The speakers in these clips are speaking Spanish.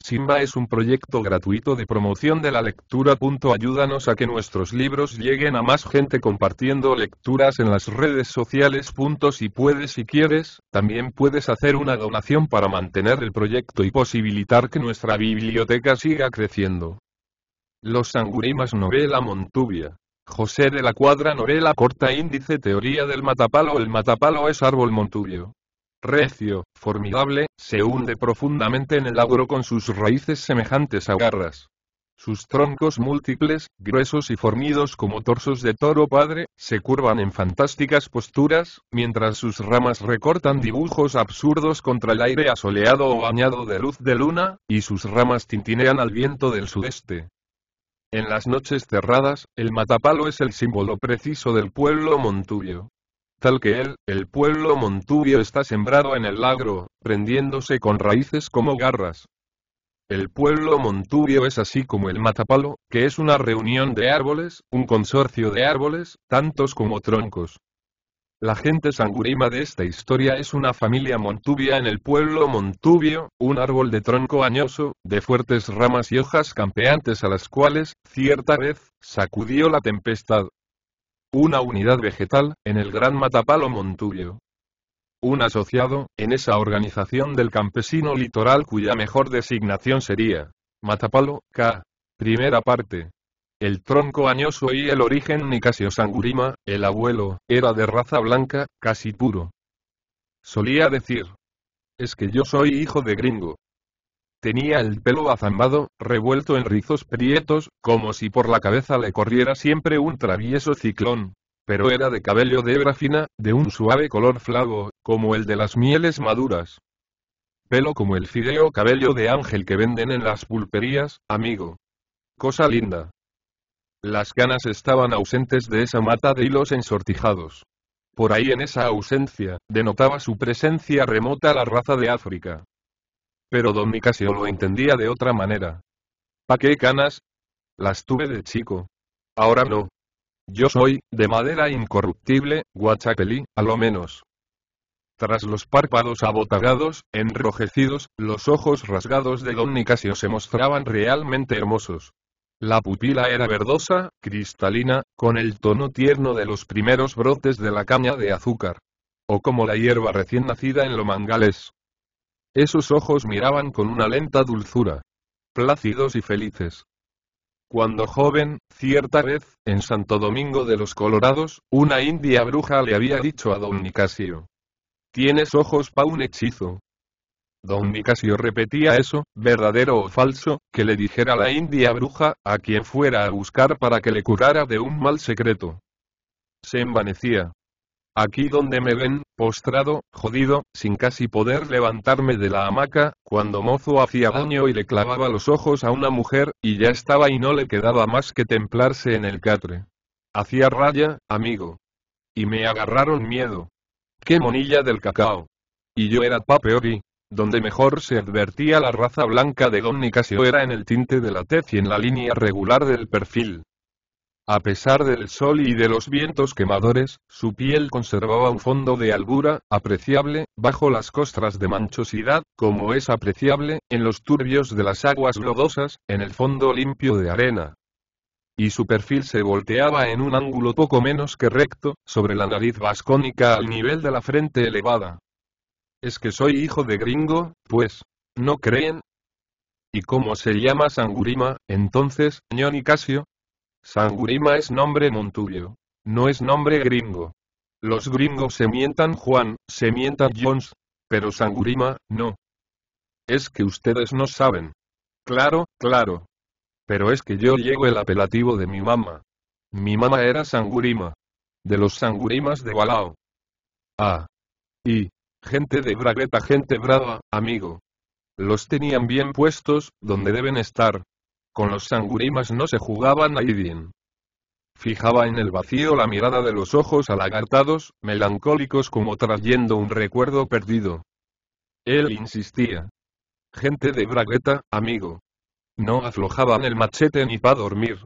Simba es un proyecto gratuito de promoción de la lectura. Ayúdanos a que nuestros libros lleguen a más gente compartiendo lecturas en las redes sociales. Si puedes, si quieres, también puedes hacer una donación para mantener el proyecto y posibilitar que nuestra biblioteca siga creciendo. Los Sangurimas, novela Montubia. José de la Cuadra, novela corta. Índice: teoría del matapalo. El matapalo es árbol montubio recio, formidable, se hunde profundamente en el agro con sus raíces semejantes a garras. Sus troncos múltiples, gruesos y fornidos como torsos de toro padre, se curvan en fantásticas posturas, mientras sus ramas recortan dibujos absurdos contra el aire asoleado o bañado de luz de luna, y sus ramas tintinean al viento del sudeste. En las noches cerradas, el matapalo es el símbolo preciso del pueblo montubio. Tal que él, el pueblo montubio está sembrado en el agro, prendiéndose con raíces como garras. El pueblo montubio es así como el matapalo, que es una reunión de árboles, un consorcio de árboles, tantos como troncos. La gente sangurima de esta historia es una familia montubia en el pueblo montubio, un árbol de tronco añoso, de fuertes ramas y hojas campeantes a las cuales, cierta vez, sacudió la tempestad. Una unidad vegetal, en el gran matapalo montubio. Un asociado, en esa organización del campesino litoral cuya mejor designación sería Matapalo, K. Primera parte. El tronco añoso y el origen. Nicasio Sangurima, el abuelo, era de raza blanca, casi puro. Solía decir: es que yo soy hijo de gringo. Tenía el pelo azambado, revuelto en rizos prietos, como si por la cabeza le corriera siempre un travieso ciclón. Pero era de cabello de hebra fina, de un suave color flago, como el de las mieles maduras. Pelo como el fideo cabello de ángel que venden en las pulperías, amigo. Cosa linda. Las canas estaban ausentes de esa mata de hilos ensortijados. Por ahí, en esa ausencia, denotaba su presencia remota la raza de África. Pero don Nicasio lo entendía de otra manera. ¿Pa qué canas? Las tuve de chico. Ahora no. Yo soy, de madera incorruptible, guachapelí, a lo menos. Tras los párpados abotagados, enrojecidos, los ojos rasgados de don Nicasio se mostraban realmente hermosos. La pupila era verdosa, cristalina, con el tono tierno de los primeros brotes de la caña de azúcar. O como la hierba recién nacida en lo mangales. Esos ojos miraban con una lenta dulzura. Plácidos y felices. Cuando joven, cierta vez, en Santo Domingo de los Colorados, una india bruja le había dicho a don Nicasio: tienes ojos pa' un hechizo. Don Nicasio repetía eso, verdadero o falso, que le dijera la india bruja, a quien fuera a buscar para que le curara de un mal secreto. Se envanecía. Aquí donde me ven, postrado, jodido, sin casi poder levantarme de la hamaca, cuando mozo hacía daño y le clavaba los ojos a una mujer, y ya estaba y no le quedaba más que templarse en el catre. Hacía raya, amigo. Y me agarraron miedo. ¡Qué monilla del cacao! Y yo era pa' peor y, donde mejor se advertía la raza blanca de don Nicasio era en el tinte de la tez y en la línea regular del perfil. A pesar del sol y de los vientos quemadores, su piel conservaba un fondo de albura, apreciable, bajo las costras de manchosidad, como es apreciable, en los turbios de las aguas lodosas, en el fondo limpio de arena. Y su perfil se volteaba en un ángulo poco menos que recto, sobre la nariz vascónica al nivel de la frente elevada. Es que soy hijo de gringo, pues, ¿no creen? ¿Y cómo se llama Sangurima, entonces, ño Nicasio? Sangurima es nombre montubio. No es nombre gringo. Los gringos se mientan Juan, se mientan Jones. Pero Sangurima, no. Es que ustedes no saben. Claro, claro. Pero es que yo llevo el apelativo de mi mamá. Mi mamá era Sangurima. De los Sangurimas de Walao. Ah. Y, gente de bragueta, gente brava, amigo. Los tenían bien puestos, donde deben estar. Con los Sangurimas no se jugaban a Idien. Fijaba en el vacío la mirada de los ojos alagartados, melancólicos como trayendo un recuerdo perdido. Él insistía. Gente de bragueta, amigo. No aflojaban el machete ni pa' dormir.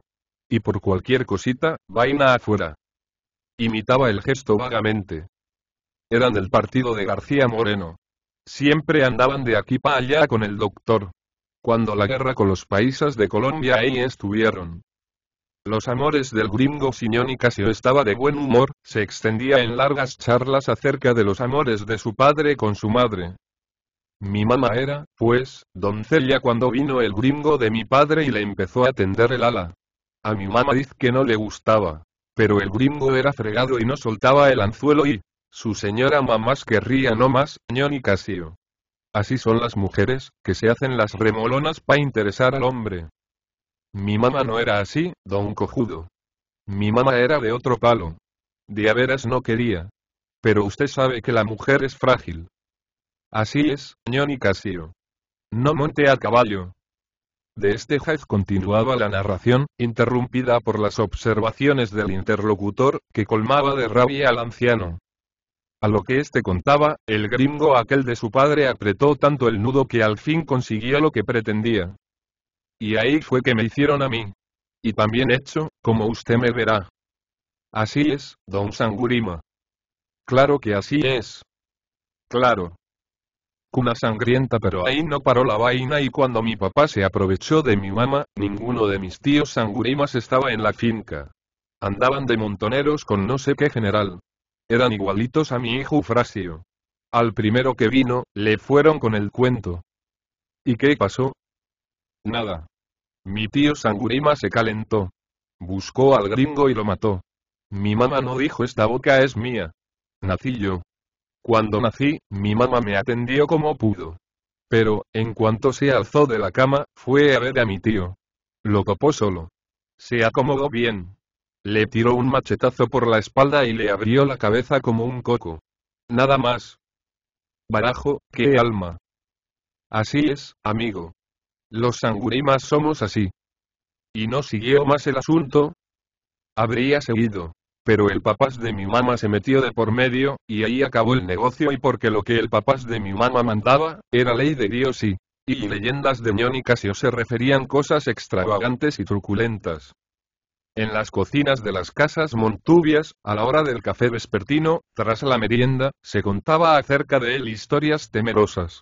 Y por cualquier cosita, vaina afuera. Imitaba el gesto vagamente. Eran del partido de García Moreno. Siempre andaban de aquí pa' allá con el doctor. Cuando la guerra con los paisas de Colombia ahí estuvieron. Los amores del gringo Siñón y Casio estaba de buen humor, se extendía en largas charlas acerca de los amores de su padre con su madre. Mi mamá era, pues, doncella cuando vino el gringo de mi padre y le empezó a tender el ala. A mi mamá dice que no le gustaba. Pero el gringo era fregado y no soltaba el anzuelo y su señora mamás querría no más, Ñón y Casio. Así son las mujeres, que se hacen las remolonas pa' interesar al hombre. Mi mamá no era así, don cojudo. Mi mamá era de otro palo. De a veras no quería. Pero usted sabe que la mujer es frágil. Así es, Ñón y Casio. No monte a caballo. De este juez continuaba la narración, interrumpida por las observaciones del interlocutor, que colmaba de rabia al anciano. A lo que éste contaba, el gringo aquel de su padre apretó tanto el nudo que al fin consiguió lo que pretendía. Y ahí fue que me hicieron a mí. Y también hecho, como usted me verá. Así es, don Sangurima. Claro que así es. Claro. Cuna sangrienta, pero ahí no paró la vaina y cuando mi papá se aprovechó de mi mamá, ninguno de mis tíos Sangurimas estaba en la finca. Andaban de montoneros con no sé qué general. Eran igualitos a mi hijo Eufrasio. Al primero que vino, le fueron con el cuento. ¿Y qué pasó? Nada. Mi tío Sangurima se calentó. Buscó al gringo y lo mató. Mi mamá no dijo esta boca es mía. Nací yo. Cuando nací, mi mamá me atendió como pudo. Pero, en cuanto se alzó de la cama, fue a ver a mi tío. Lo topó solo. Se acomodó bien. Le tiró un machetazo por la espalda y le abrió la cabeza como un coco. Nada más. Barajo, qué alma. Así es, amigo. Los Sangurimas somos así. ¿Y no siguió más el asunto? Habría seguido. Pero el papás de mi mamá se metió de por medio, y ahí acabó el negocio y porque lo que el papás de mi mamá mandaba, era ley de Dios y leyendas de Ñón y Casio se referían cosas extravagantes y truculentas. En las cocinas de las casas montubias, a la hora del café vespertino, tras la merienda, se contaba acerca de él historias temerosas.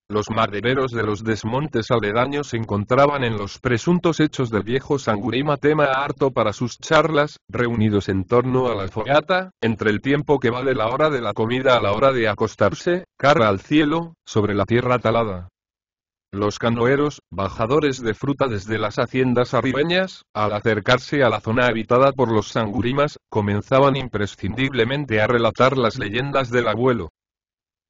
Los madereros de los desmontes aledaños se encontraban en los presuntos hechos del viejo Sangurima tema harto para sus charlas, reunidos en torno a la fogata, entre el tiempo que vale la hora de la comida a la hora de acostarse, cara al cielo, sobre la tierra talada. Los canoeros, bajadores de fruta desde las haciendas arribeñas, al acercarse a la zona habitada por los Sangurimas, comenzaban imprescindiblemente a relatar las leyendas del abuelo.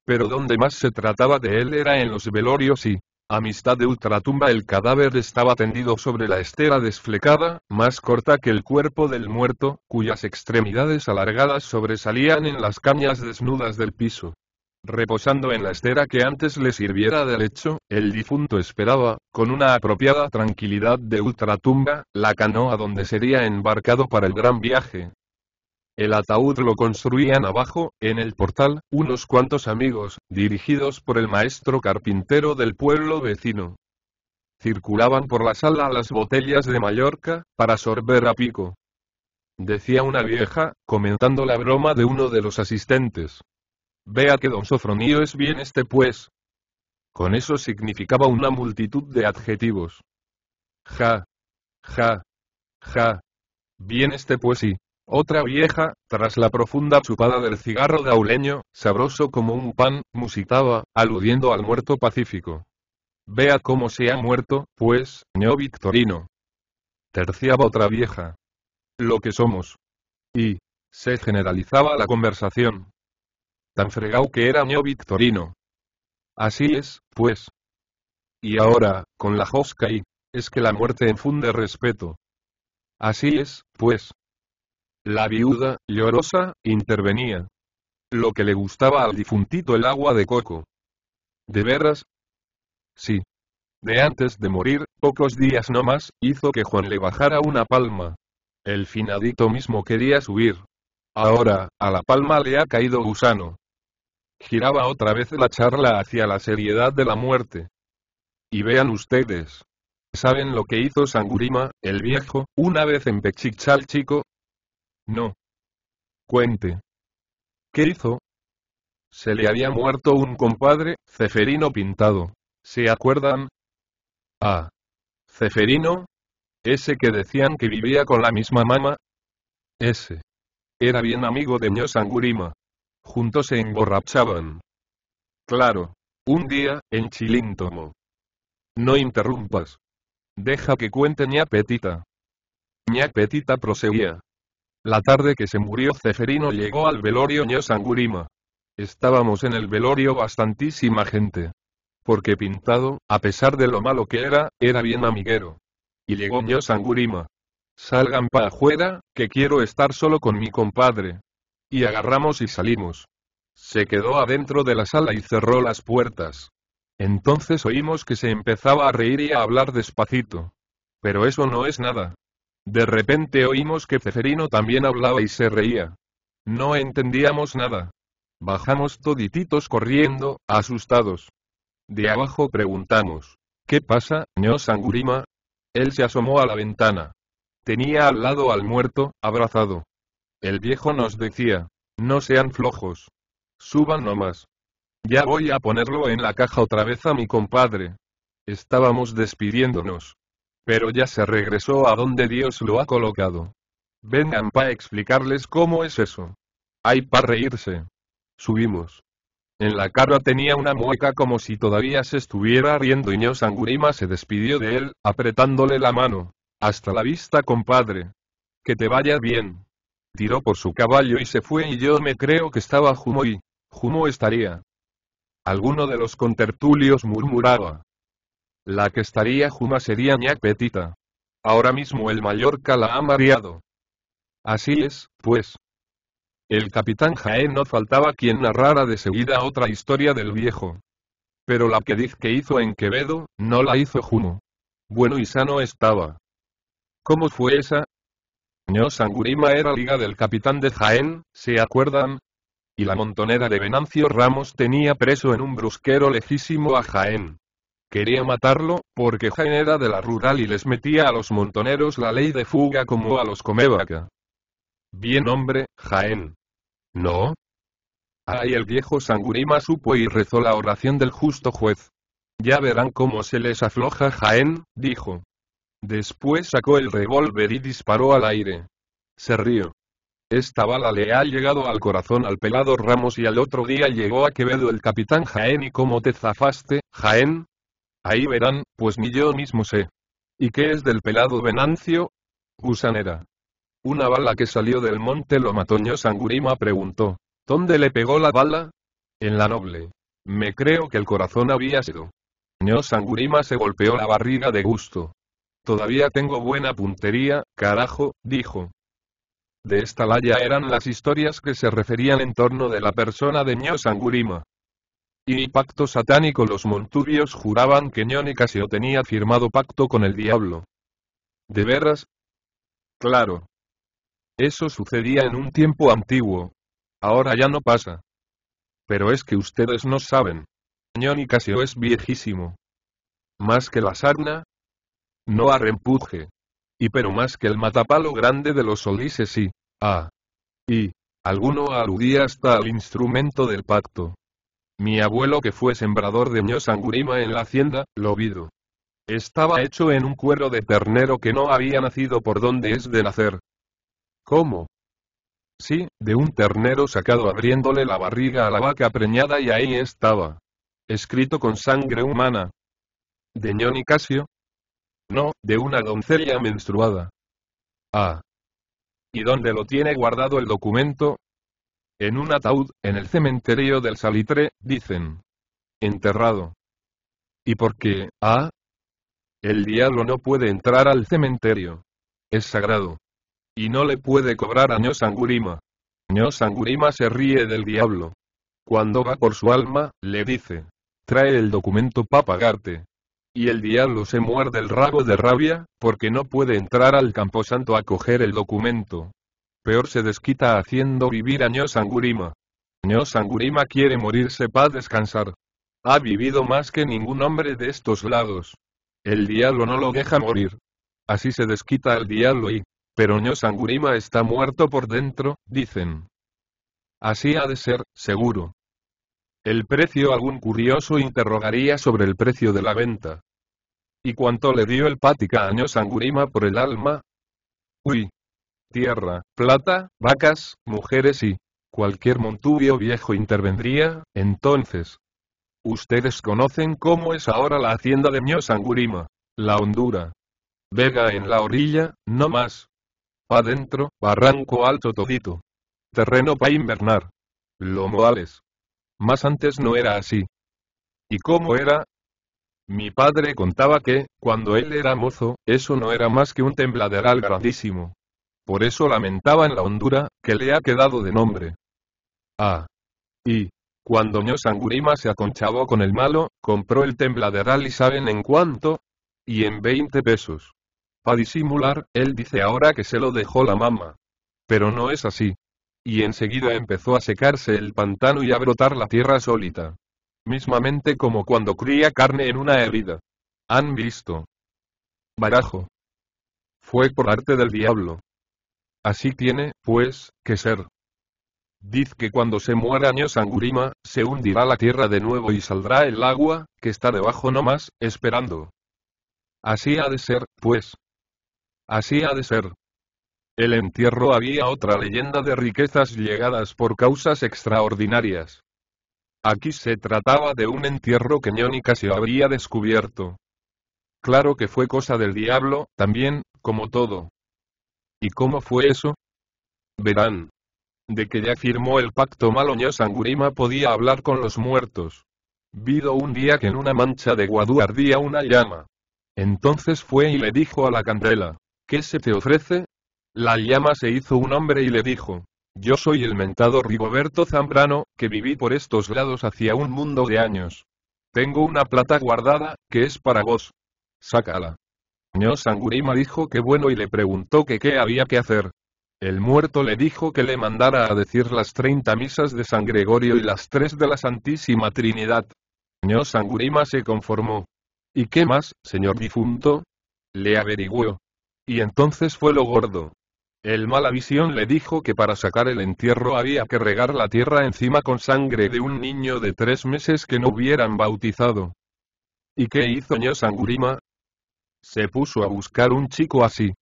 Pero donde más se trataba de él era en los velorios y, a mitad de ultratumba el cadáver estaba tendido sobre la estera desflecada, más corta que el cuerpo del muerto, cuyas extremidades alargadas sobresalían en las cañas desnudas del piso. Reposando en la estera que antes le sirviera de lecho, el difunto esperaba, con una apropiada tranquilidad de ultratumba, la canoa donde sería embarcado para el gran viaje. El ataúd lo construían abajo, en el portal, unos cuantos amigos, dirigidos por el maestro carpintero del pueblo vecino. Circulaban por la sala las botellas de Mallorca, para sorber a pico. Decía una vieja, comentando la broma de uno de los asistentes. Vea que don Sofronío es bien pues. Con eso significaba una multitud de adjetivos. Ja. Ja. Ja. Bien pues sí. Otra vieja, tras la profunda chupada del cigarro dauleño, sabroso como un pan, musitaba, aludiendo al muerto pacífico. Vea cómo se ha muerto, pues, ño Victorino. Terciaba otra vieja. Lo que somos. Y se generalizaba la conversación. Tan fregao que era ño Victorino. Así es, pues. Y ahora, con la josca y es que la muerte infunde respeto. Así es, pues. La viuda, llorosa, intervenía. Lo que le gustaba al difuntito el agua de coco. ¿De veras? Sí. De antes de morir, pocos días no más, hizo que Juan le bajara una palma. El finadito mismo quería subir. Ahora, a la palma le ha caído gusano. Giraba otra vez la charla hacia la seriedad de la muerte. Y vean ustedes. ¿Saben lo que hizo Sangurima, el viejo, una vez en Pechichal-Chico? No. Cuente. ¿Qué hizo? Se le había muerto un compadre, Ceferino Pintado. ¿Se acuerdan? Ah. Ceferino. Ese que decían que vivía con la misma mamá. Ese. Era bien amigo de Ño Sangurima. Juntos se emborrachaban. Claro. Un día, en Chilíntomo. No interrumpas. Deja que cuente Ña Petita. Ña Petita proseguía. La tarde que se murió Ceferino llegó al velorio Ño Sangurima. Estábamos en el velorio bastantísima gente. Porque Pintado, a pesar de lo malo que era bien amiguero. Y llegó Ño Sangurima. Salgan pa' afuera, que quiero estar solo con mi compadre. Y agarramos y salimos. Se quedó adentro de la sala y cerró las puertas. Entonces oímos que se empezaba a reír y a hablar despacito. Pero eso no es nada. De repente oímos que Ceferino también hablaba y se reía. No entendíamos nada. Bajamos todititos corriendo, asustados. De abajo preguntamos. ¿Qué pasa, Ño Sangurima? Él se asomó a la ventana. Tenía al lado al muerto, abrazado. El viejo nos decía. No sean flojos. Suban nomás. Ya voy a ponerlo en la caja otra vez a mi compadre. Estábamos despidiéndonos. Pero ya se regresó a donde Dios lo ha colocado. Vengan pa' explicarles cómo es eso. Hay pa' reírse. Subimos. En la cara tenía una mueca como si todavía se estuviera riendo y Ño Sangurima se despidió de él, apretándole la mano. Hasta la vista, compadre. Que te vaya bien. Tiró por su caballo y se fue y yo me creo que estaba Jumo y... Jumo estaría. Alguno de los contertulios murmuraba. La que estaría Juma sería Ña Petita. Ahora mismo el Mallorca la ha mareado. Así es, pues. El capitán Jaén no faltaba quien narrara de seguida otra historia del viejo. Pero la que diz que hizo en Quevedo, no la hizo Jumo. Bueno y sano estaba. ¿Cómo fue esa? Ño Sangurima era liga del capitán de Jaén, ¿se acuerdan? Y la montonera de Venancio Ramos tenía preso en un brusquero lejísimo a Jaén. Quería matarlo, porque Jaén era de la rural y les metía a los montoneros la ley de fuga como a los comevaca. Bien hombre, Jaén. ¿No? Ay, el viejo Sangurima supo y rezó la oración del justo juez. Ya verán cómo se les afloja Jaén, dijo. Después sacó el revólver y disparó al aire. Se rió. Esta bala le ha llegado al corazón al pelado Ramos y al otro día llegó a Quevedo el capitán Jaén. ¿Y cómo te zafaste, Jaén? Ahí verán, pues ni yo mismo sé. ¿Y qué es del pelado Venancio? Gusanera. Una bala que salió del monte lo mató. Ño Sangurima preguntó. ¿Dónde le pegó la bala? En la noble. Me creo que el corazón había sido. Ño Sangurima se golpeó la barriga de gusto. Todavía tengo buena puntería, carajo, dijo. De esta laya eran las historias que se referían en torno de la persona de Ño Sangurima. Y pacto satánico. Los montubios juraban que Ño Nicasio tenía firmado pacto con el diablo. ¿De veras? Claro. Eso sucedía en un tiempo antiguo. Ahora ya no pasa. Pero es que ustedes no saben. Ño Nicasio es viejísimo. Más que la sarna. No arrempuje. Y pero más que el matapalo grande de los Solises y... Ah. Y... alguno aludía hasta al instrumento del pacto. Mi abuelo, que fue sembrador de Ño Sangurima en la hacienda, Lobido. Estaba hecho en un cuero de ternero que no había nacido por donde es de nacer. ¿Cómo? Sí, de un ternero sacado abriéndole la barriga a la vaca preñada y ahí estaba. Escrito con sangre humana. ¿De Ño Nicasio? No, de una doncella menstruada. Ah. ¿Y dónde lo tiene guardado el documento? En un ataúd, en el cementerio del Salitre, dicen. Enterrado. ¿Y por qué? Ah. El diablo no puede entrar al cementerio. Es sagrado. Y no le puede cobrar a Ño Sangurima. Ño Sangurima se ríe del diablo. Cuando va por su alma, le dice. Trae el documento pa' pagarte. Y el diablo se muerde el rabo de rabia, porque no puede entrar al camposanto a coger el documento. Peor se desquita haciendo vivir a Ño Sangurima. Ño Sangurima quiere morirse pa' descansar. Ha vivido más que ningún hombre de estos lados. El diablo no lo deja morir. Así se desquita el diablo y... pero Ño Sangurima está muerto por dentro, dicen. Así ha de ser, seguro. ¿El precio? Algún curioso interrogaría sobre el precio de la venta. ¿Y cuánto le dio el Pática a Ñosangurima por el alma? Uy. Tierra, plata, vacas, mujeres y cualquier montubio viejo intervendría, entonces. Ustedes conocen cómo es ahora la hacienda de Ñosangurima. La hondura. Vega en la orilla, no más. Pa' dentro, barranco alto todito. Terreno pa' invernar. Lomos. Más antes no era así. ¿Y cómo era? Mi padre contaba que, cuando él era mozo, eso no era más que un tembladeral grandísimo. Por eso lamentaban la hondura, que le ha quedado de nombre. Ah. Y, cuando Ñosangurima se aconchabó con el malo, compró el tembladeral y ¿saben en cuánto? Y en 20 pesos. Pa' disimular, él dice ahora que se lo dejó la mamá. Pero no es así. Y enseguida empezó a secarse el pantano y a brotar la tierra sólita. Mismamente como cuando cría carne en una herida. ¿Han visto? Barajo. Fue por arte del diablo. Así tiene, pues, que ser. Diz que cuando se muera Ñosangurima, se hundirá la tierra de nuevo y saldrá el agua, que está debajo no más, esperando. Así ha de ser, pues. Así ha de ser. El entierro había otra leyenda de riquezas llegadas por causas extraordinarias. Aquí se trataba de un entierro que Ñoni Casio habría descubierto. Claro que fue cosa del diablo, también, como todo. ¿Y cómo fue eso? Verán. De que ya firmó el pacto malo Ñosangurima podía hablar con los muertos. Vido un día que en una mancha de guadú ardía una llama. Entonces fue y le dijo a la candela, ¿qué se te ofrece? La llama se hizo un hombre y le dijo, yo soy el mentado Rigoberto Zambrano, que viví por estos lados hacía un mundo de años. Tengo una plata guardada, que es para vos. Sácala. Ñosangurima dijo que bueno y le preguntó que qué había que hacer. El muerto le dijo que le mandara a decir las 30 misas de San Gregorio y las 3 de la Santísima Trinidad. Ñosangurima se conformó. ¿Y qué más, señor difunto? Le averiguó. Y entonces fue lo gordo. El Malavisión le dijo que para sacar el entierro había que regar la tierra encima con sangre de un niño de 3 meses que no hubieran bautizado. ¿Y qué hizo Ñosangurima? Se puso a buscar un chico así.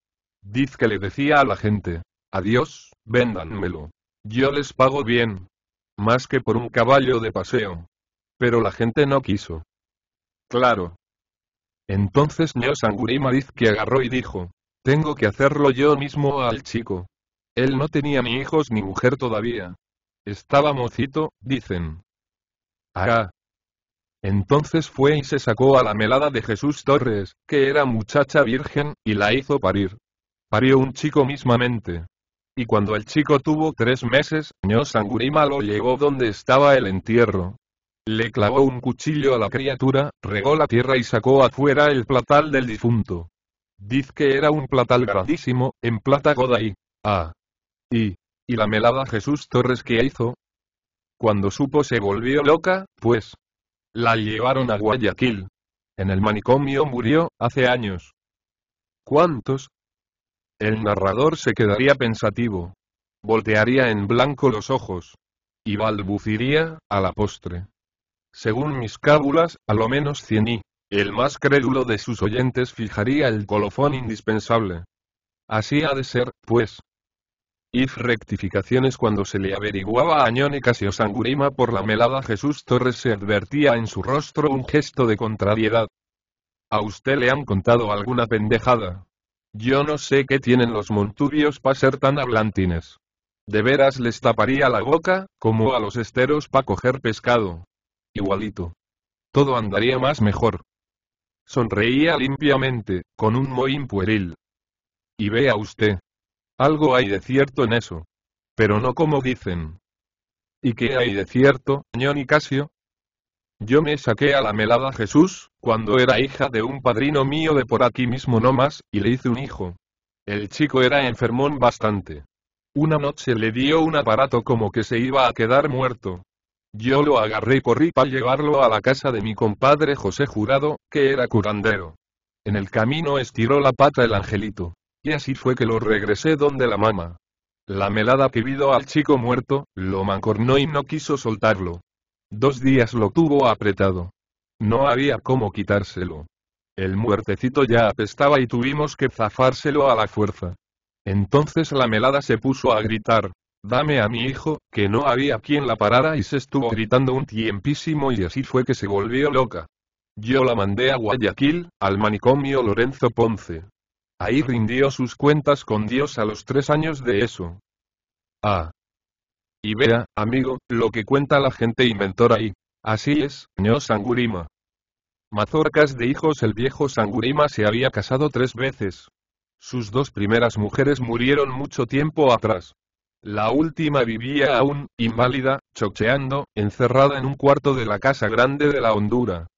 Diz que le decía a la gente, adiós, véndanmelo. Yo les pago bien. Más que por un caballo de paseo. Pero la gente no quiso. Claro. Entonces Ñosangurima diz que agarró y dijo, tengo que hacerlo yo mismo al chico. Él no tenía ni hijos ni mujer todavía. Estaba mocito, dicen. Ah. Entonces fue y se sacó a la melada de Jesús Torres, que era muchacha virgen, y la hizo parir. Parió un chico mismamente. Y cuando el chico tuvo 3 meses, Ñosangurima lo llevó donde estaba el entierro. Le clavó un cuchillo a la criatura, regó la tierra y sacó afuera el platal del difunto. Diz que era un platal grandísimo, en plata goda y... Ah. Y la melada Jesús Torres que hizo. Cuando supo se volvió loca, pues. La llevaron a Guayaquil. En el manicomio murió, hace años. ¿Cuántos? El narrador se quedaría pensativo. Voltearía en blanco los ojos. Y balbuciría, a la postre. Según mis cábulas, a lo menos 100 y... El más crédulo de sus oyentes fijaría el colofón indispensable. Así ha de ser, pues. If rectificaciones cuando se le averiguaba a Ñoni Casio Sangurima por la melada Jesús Torres se advertía en su rostro un gesto de contrariedad. ¿A usted le han contado alguna pendejada? Yo no sé qué tienen los montubios pa' ser tan hablantines. De veras les taparía la boca, como a los esteros pa' coger pescado. Igualito. Todo andaría más mejor. Sonreía limpiamente, con un mohín pueril. Y vea usted. Algo hay de cierto en eso. Pero no como dicen. ¿Y qué hay de cierto, Ñoni Casio? Yo me saqué a la melada Jesús, cuando era hija de un padrino mío de por aquí mismo no más, y le hice un hijo. El chico era enfermón bastante. Una noche le dio un aparato como que se iba a quedar muerto. Yo lo agarré y corrí para llevarlo a la casa de mi compadre José Jurado, que era curandero. En el camino estiró la pata el angelito. Y así fue que lo regresé donde la mamá. La melada que vido al chico muerto, lo mancornó y no quiso soltarlo. 2 días lo tuvo apretado. No había cómo quitárselo. El muertecito ya apestaba y tuvimos que zafárselo a la fuerza. Entonces la melada se puso a gritar: «Dame a mi hijo», que no había quien la parara y se estuvo gritando un tiempísimo y así fue que se volvió loca. Yo la mandé a Guayaquil, al manicomio Lorenzo Ponce. Ahí rindió sus cuentas con Dios a los 3 años de eso. Ah. Y vea, amigo, lo que cuenta la gente inventora ahí. Así es, ño Sangurima. Mazorcas de hijos. El viejo Sangurima se había casado 3 veces. Sus 2 primeras mujeres murieron mucho tiempo atrás. La última vivía aún, inválida, chocheando, encerrada en un cuarto de la casa grande de la hondura.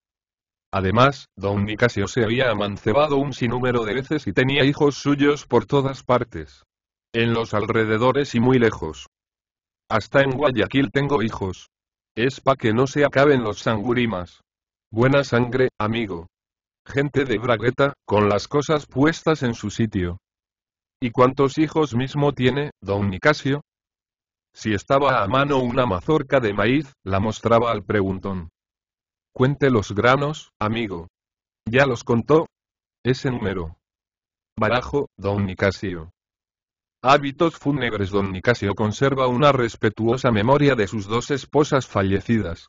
Además, don Nicasio se había amancebado un sinnúmero de veces y tenía hijos suyos por todas partes. En los alrededores y muy lejos. Hasta en Guayaquil tengo hijos. Es pa' que no se acaben los Sangurimas. Buena sangre, amigo. Gente de bragueta, con las cosas puestas en su sitio. ¿Y cuántos hijos mismo tiene, don Nicasio? Si estaba a mano una mazorca de maíz, la mostraba al preguntón. Cuente los granos, amigo. ¿Ya los contó? Ese número. Barajo, don Nicasio. Hábitos fúnebres. Don Nicasio conserva una respetuosa memoria de sus 2 esposas fallecidas.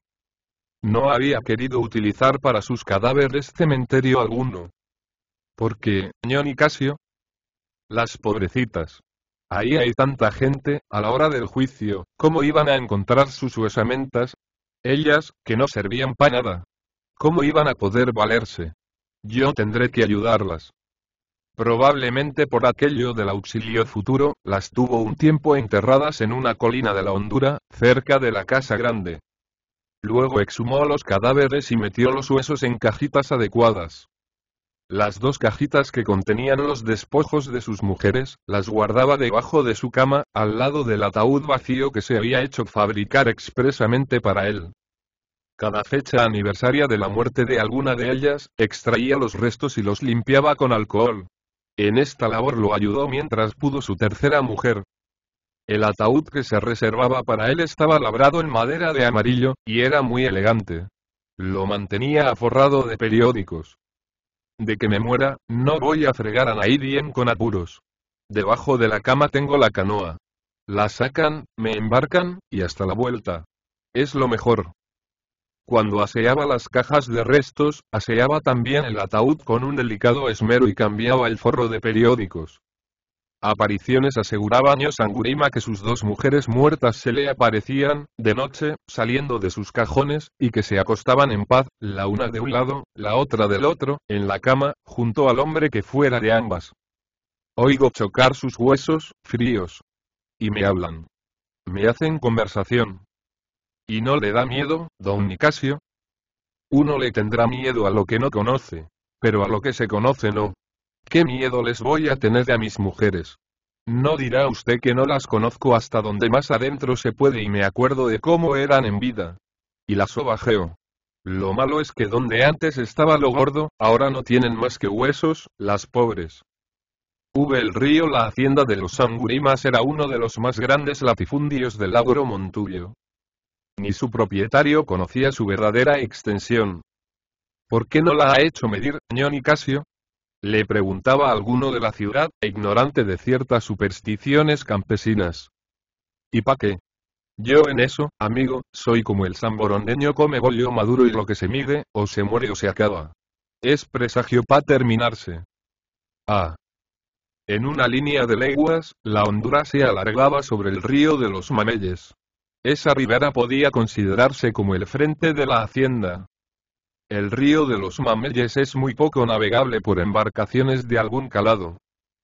No había querido utilizar para sus cadáveres cementerio alguno. ¿Por qué, ño Nicasio? Las pobrecitas. Ahí hay tanta gente, a la hora del juicio, ¿cómo iban a encontrar sus huesamentas? Ellas, que no servían para nada. ¿Cómo iban a poder valerse? Yo tendré que ayudarlas. Probablemente por aquello del auxilio futuro, las tuvo un tiempo enterradas en una colina de la hondura, cerca de la casa grande. Luego exhumó los cadáveres y metió los huesos en cajitas adecuadas. Las 2 cajitas que contenían los despojos de sus mujeres, las guardaba debajo de su cama, al lado del ataúd vacío que se había hecho fabricar expresamente para él. Cada fecha aniversaria de la muerte de alguna de ellas, extraía los restos y los limpiaba con alcohol. En esta labor lo ayudó mientras pudo su tercera mujer. El ataúd que se reservaba para él estaba labrado en madera de amarillo, y era muy elegante. Lo mantenía aforrado de periódicos. De que me muera, no voy a fregar a nadie con apuros. Debajo de la cama tengo la canoa. La sacan, me embarcan, y hasta la vuelta. Es lo mejor. Cuando aseaba las cajas de restos, aseaba también el ataúd con un delicado esmero y cambiaba el forro de periódicos. Apariciones. Aseguraba ño Sangurima que sus 2 mujeres muertas se le aparecían, de noche, saliendo de sus cajones, y que se acostaban en paz, la una de un lado, la otra del otro, en la cama, junto al hombre que fuera de ambas. Oigo chocar sus huesos, fríos. Y me hablan. Me hacen conversación. ¿Y no le da miedo, don Nicasio? Uno le tendrá miedo a lo que no conoce. Pero a lo que se conoce no. ¿Qué miedo les voy a tener a mis mujeres? No dirá usted que no las conozco hasta donde más adentro se puede y me acuerdo de cómo eran en vida. Y las sobajeo. Lo malo es que donde antes estaba lo gordo, ahora no tienen más que huesos, las pobres. El río. La hacienda de los Sangurimas era uno de los más grandes latifundios del Agro Montuyo. Ni su propietario conocía su verdadera extensión. ¿Por qué no la ha hecho medir, ño Nicasio? Le preguntaba a alguno de la ciudad, ignorante de ciertas supersticiones campesinas. ¿Y pa' qué? Yo en eso, amigo, soy como el samborondeño, come bollo maduro y lo que se mide, o se muere o se acaba. Es presagio pa' terminarse. Ah. En una línea de leguas, la hondura se alargaba sobre el río de los Mameyes. Esa ribera podía considerarse como el frente de la hacienda. El río de los Mameyes es muy poco navegable por embarcaciones de algún calado.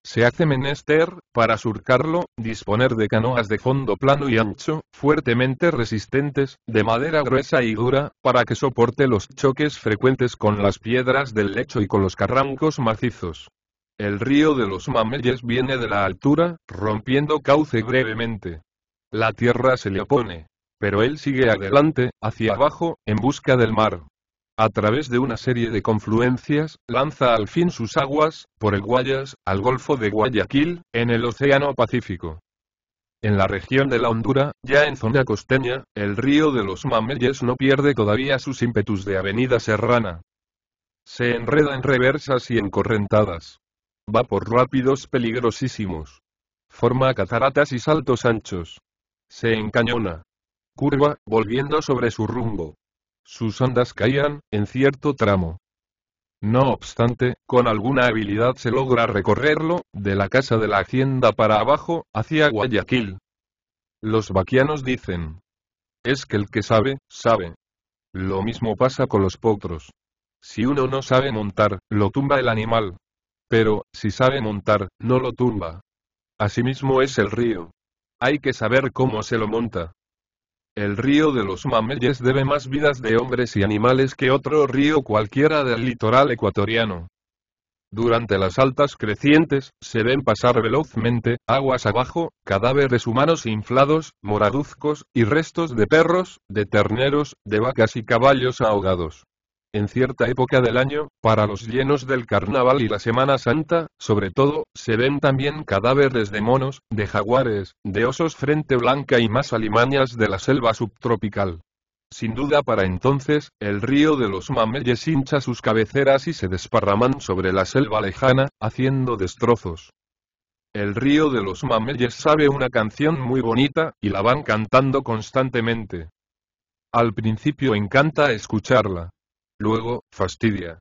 Se hace menester, para surcarlo, disponer de canoas de fondo plano y ancho, fuertemente resistentes, de madera gruesa y dura, para que soporte los choques frecuentes con las piedras del lecho y con los carrancos macizos. El río de los Mameyes viene de la altura, rompiendo cauce brevemente. La tierra se le opone. Pero él sigue adelante, hacia abajo, en busca del mar. A través de una serie de confluencias, lanza al fin sus aguas, por el Guayas, al Golfo de Guayaquil, en el Océano Pacífico. En la región de la Hondura, ya en zona costeña, el río de los Mameyes no pierde todavía sus ímpetus de avenida serrana. Se enreda en reversas y encorrentadas. Va por rápidos peligrosísimos. Forma cataratas y saltos anchos. Se encañona. Curva, volviendo sobre su rumbo. Sus ondas caían, en cierto tramo. No obstante, con alguna habilidad se logra recorrerlo, de la casa de la hacienda para abajo, hacia Guayaquil. Los vaquianos dicen: es que el que sabe, sabe. Lo mismo pasa con los potros. Si uno no sabe montar, lo tumba el animal. Pero, si sabe montar, no lo tumba. Asimismo es el río. Hay que saber cómo se lo monta. El río de los Mameyes debe más vidas de hombres y animales que otro río cualquiera del litoral ecuatoriano. Durante las altas crecientes, se ven pasar velozmente, aguas abajo, cadáveres humanos inflados, moraduzcos, y restos de perros, de terneros, de vacas y caballos ahogados. En cierta época del año, para los llenos del carnaval y la Semana Santa, sobre todo, se ven también cadáveres de monos, de jaguares, de osos frente blanca y más alimañas de la selva subtropical. Sin duda para entonces, el río de los Mameyes hincha sus cabeceras y se desparraman sobre la selva lejana, haciendo destrozos. El río de los Mameyes sabe una canción muy bonita, y la van cantando constantemente. Al principio encanta escucharla. Luego, fastidia.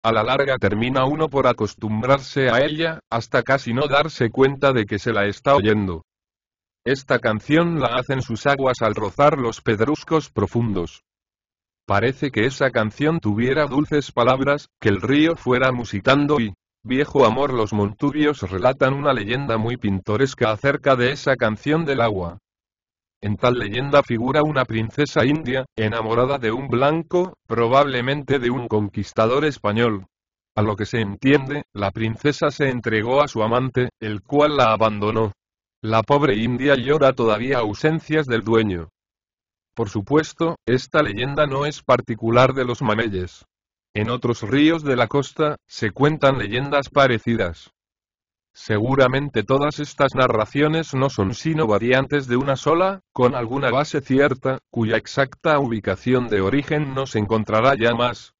A la larga termina uno por acostumbrarse a ella, hasta casi no darse cuenta de que se la está oyendo. Esta canción la hacen sus aguas al rozar los pedruscos profundos. Parece que esa canción tuviera dulces palabras, que el río fuera musitando y, viejo amor, los montubios relatan una leyenda muy pintoresca acerca de esa canción del agua. En tal leyenda figura una princesa india, enamorada de un blanco, probablemente de un conquistador español. A lo que se entiende, la princesa se entregó a su amante, el cual la abandonó. La pobre india llora todavía ausencias del dueño. Por supuesto, esta leyenda no es particular de los Mameyes. En otros ríos de la costa, se cuentan leyendas parecidas. Seguramente todas estas narraciones no son sino variantes de una sola, con alguna base cierta, cuya exacta ubicación de origen no se encontrará ya más.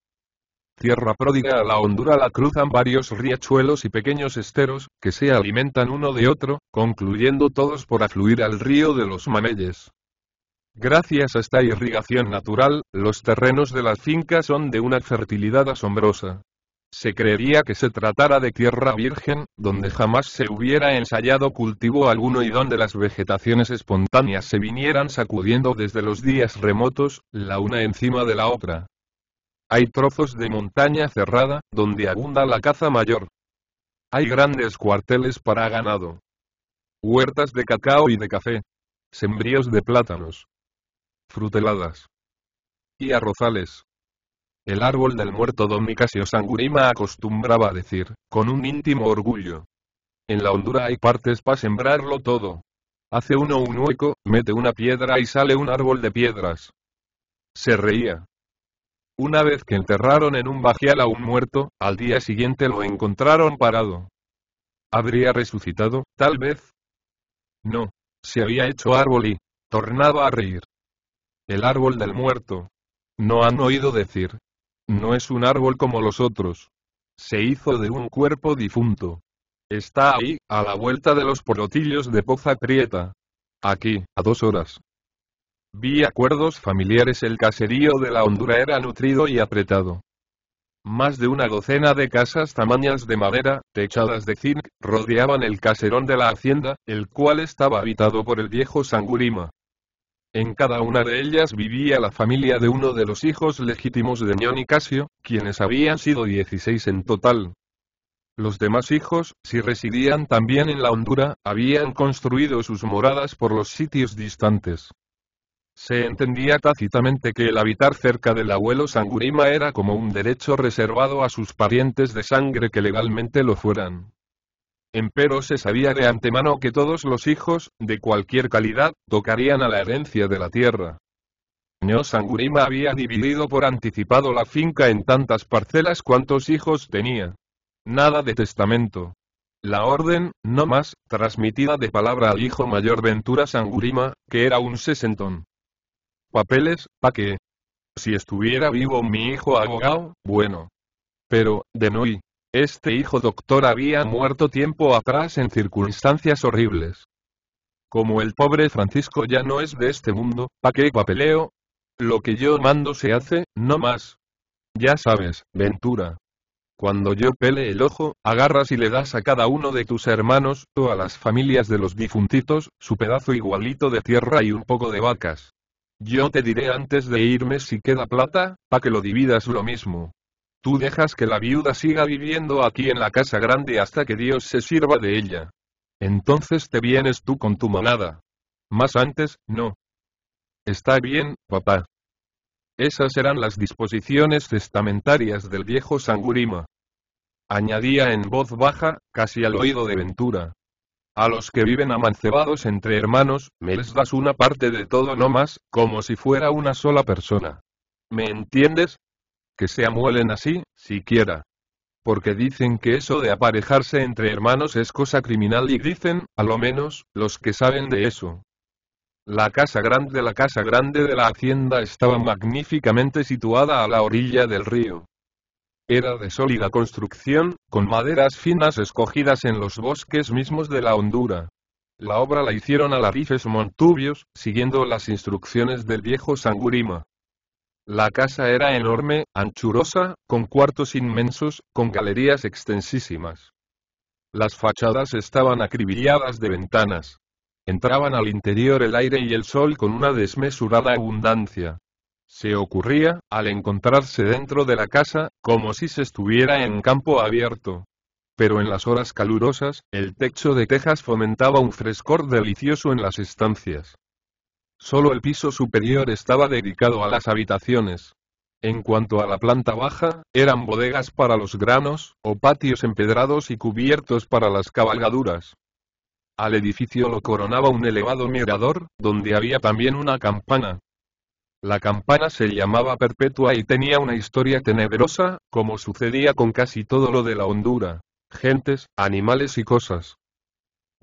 Tierra pródiga a la hondura la cruzan varios riachuelos y pequeños esteros, que se alimentan uno de otro, concluyendo todos por afluir al río de los Mameyes. Gracias a esta irrigación natural, los terrenos de las fincas son de una fertilidad asombrosa. Se creería que se tratara de tierra virgen, donde jamás se hubiera ensayado cultivo alguno y donde las vegetaciones espontáneas se vinieran sacudiendo desde los días remotos, la una encima de la otra. Hay trozos de montaña cerrada, donde abunda la caza mayor. Hay grandes cuarteles para ganado. Huertas de cacao y de café. Sembríos de plátanos. Fruteladas. Y arrozales. El árbol del muerto don Nicasio Sangurima acostumbraba a decir, con un íntimo orgullo: en la hondura hay partes para sembrarlo todo. Hace uno un hueco, mete una piedra y sale un árbol de piedras. Se reía. Una vez que enterraron en un bajial a un muerto, al día siguiente lo encontraron parado. ¿Habría resucitado, tal vez? No. Se había hecho árbol y tornaba a reír. El árbol del muerto. ¿No han oído decir? No es un árbol como los otros. Se hizo de un cuerpo difunto. Está ahí, a la vuelta de los porotillos de Poza Prieta. Aquí, a 2 horas. Vi acuerdos familiares. El caserío de la hondura era nutrido y apretado. Más de una docena de casas tamañas de madera, techadas de zinc, rodeaban el caserón de la hacienda, el cual estaba habitado por el viejo Sangurima. En cada una de ellas vivía la familia de uno de los hijos legítimos de Ñón Nicasio, quienes habían sido 16 en total. Los demás hijos, si residían también en la hondura, habían construido sus moradas por los sitios distantes. Se entendía tácitamente que el habitar cerca del abuelo Sangurima era como un derecho reservado a sus parientes de sangre que legalmente lo fueran. Empero se sabía de antemano que todos los hijos, de cualquier calidad, tocarían a la herencia de la tierra. Ñó Sangurima había dividido por anticipado la finca en tantas parcelas cuantos hijos tenía. Nada de testamento. La orden, no más, transmitida de palabra al hijo mayor Ventura Sangurima, que era un sesentón. Papeles, ¿pa qué? Si estuviera vivo mi hijo abogado, bueno. Pero, de Nui, este hijo doctor había muerto tiempo atrás en circunstancias horribles. Como el pobre Francisco ya no es de este mundo, ¿pa' qué papeleo? Lo que yo mando se hace, no más. Ya sabes, Ventura. Cuando yo pele el ojo, agarras y le das a cada uno de tus hermanos, o a las familias de los difuntitos, su pedazo igualito de tierra y un poco de vacas. Yo te diré antes de irme si queda plata, pa' que lo dividas lo mismo. Tú dejas que la viuda siga viviendo aquí en la casa grande hasta que Dios se sirva de ella. Entonces te vienes tú con tu manada. Más antes, no. Está bien, papá. Esas eran las disposiciones testamentarias del viejo Sangurima. Añadía en voz baja, casi al oído de Ventura. A los que viven amancebados entre hermanos, me les das una parte de todo no más, como si fuera una sola persona. ¿Me entiendes? Que se amuelen así, siquiera. Porque dicen que eso de aparejarse entre hermanos es cosa criminal y dicen, a lo menos, los que saben de eso. La casa grande de la hacienda estaba magníficamente situada a la orilla del río. Era de sólida construcción, con maderas finas escogidas en los bosques mismos de la hondura. La obra la hicieron alarices montubios, siguiendo las instrucciones del viejo Sangurima. La casa era enorme, anchurosa, con cuartos inmensos, con galerías extensísimas. Las fachadas estaban acribilladas de ventanas. Entraban al interior el aire y el sol con una desmesurada abundancia. Se ocurría, al encontrarse dentro de la casa, como si se estuviera en campo abierto. Pero en las horas calurosas, el techo de tejas fomentaba un frescor delicioso en las estancias. Solo el piso superior estaba dedicado a las habitaciones. En cuanto a la planta baja, eran bodegas para los granos, o patios empedrados y cubiertos para las cabalgaduras. Al edificio lo coronaba un elevado mirador, donde había también una campana. La campana se llamaba Perpetua y tenía una historia tenebrosa, como sucedía con casi todo lo de la hondura. Gentes, animales y cosas.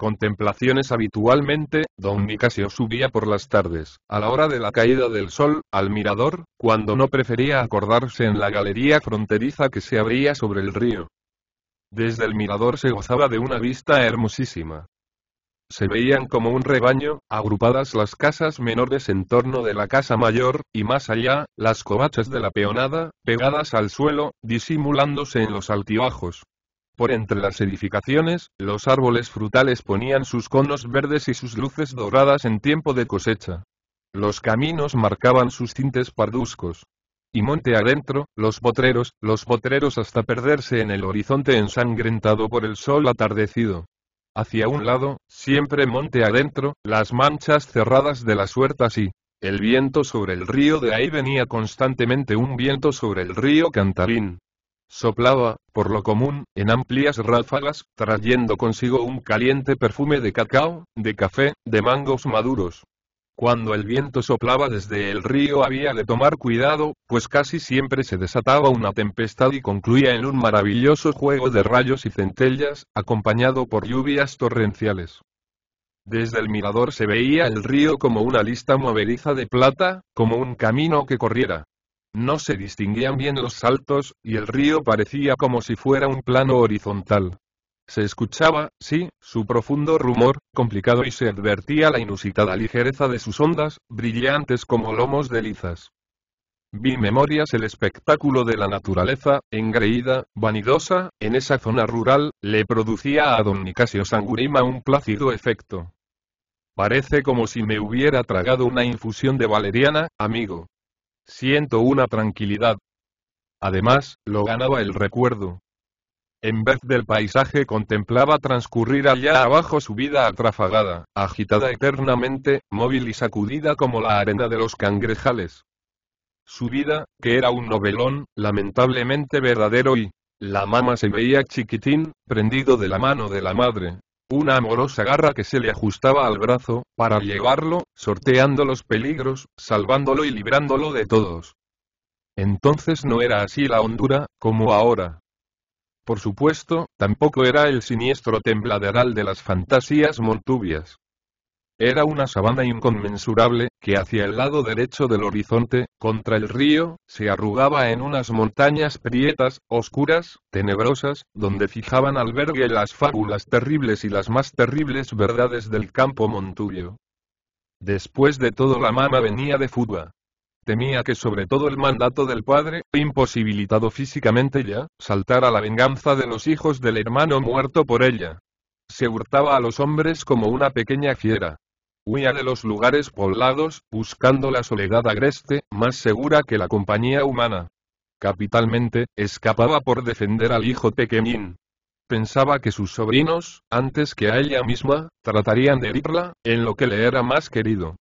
Contemplaciones habitualmente, don Nicasio subía por las tardes, a la hora de la caída del sol, al mirador, cuando no prefería acordarse en la galería fronteriza que se abría sobre el río. Desde el mirador se gozaba de una vista hermosísima. Se veían como un rebaño, agrupadas las casas menores en torno de la casa mayor, y más allá, las covachas de la peonada, pegadas al suelo, disimulándose en los altibajos. Por entre las edificaciones, los árboles frutales ponían sus conos verdes y sus luces doradas en tiempo de cosecha. Los caminos marcaban sus tintes parduzcos. Y monte adentro, los potreros hasta perderse en el horizonte ensangrentado por el sol atardecido. Hacia un lado, siempre monte adentro, las manchas cerradas de las huertas y el viento sobre el río. De ahí venía constantemente un viento sobre el río Cantarín. Soplaba, por lo común, en amplias ráfagas, trayendo consigo un caliente perfume de cacao, de café, de mangos maduros. Cuando el viento soplaba desde el río había de tomar cuidado, pues casi siempre se desataba una tempestad y concluía en un maravilloso juego de rayos y centellas, acompañado por lluvias torrenciales. Desde el mirador se veía el río como una lista movediza de plata, como un camino que corriera. No se distinguían bien los saltos, y el río parecía como si fuera un plano horizontal. Se escuchaba, sí, su profundo rumor, complicado, y se advertía la inusitada ligereza de sus ondas, brillantes como lomos de lizas. Vi memorias el espectáculo de la naturaleza, engreída, vanidosa, en esa zona rural, le producía a don Nicasio Sangurima un plácido efecto. Parece como si me hubiera tragado una infusión de valeriana, amigo. Siento una tranquilidad. Además, lo ganaba el recuerdo. En vez del paisaje contemplaba transcurrir allá abajo su vida atrafagada, agitada eternamente, móvil y sacudida como la arena de los cangrejales. Su vida, que era un novelón, lamentablemente verdadero, y la mama se veía chiquitín, prendido de la mano de la madre. Una amorosa garra que se le ajustaba al brazo, para llevarlo, sorteando los peligros, salvándolo y librándolo de todos. Entonces no era así la hondura, como ahora. Por supuesto, tampoco era el siniestro tembladeral de las fantasías montubias. Era una sabana inconmensurable, que hacia el lado derecho del horizonte, contra el río, se arrugaba en unas montañas prietas, oscuras, tenebrosas, donde fijaban albergue las fábulas terribles y las más terribles verdades del campo montuyo. Después de todo, la mamá venía de fuga. Temía que sobre todo el mandato del padre, imposibilitado físicamente ya, saltara la venganza de los hijos del hermano muerto por ella. Se hurtaba a los hombres como una pequeña fiera. Huía de los lugares poblados, buscando la soledad agreste, más segura que la compañía humana. Capitalmente, escapaba por defender al hijo pequeñín. Pensaba que sus sobrinos, antes que a ella misma, tratarían de herirla, en lo que le era más querido.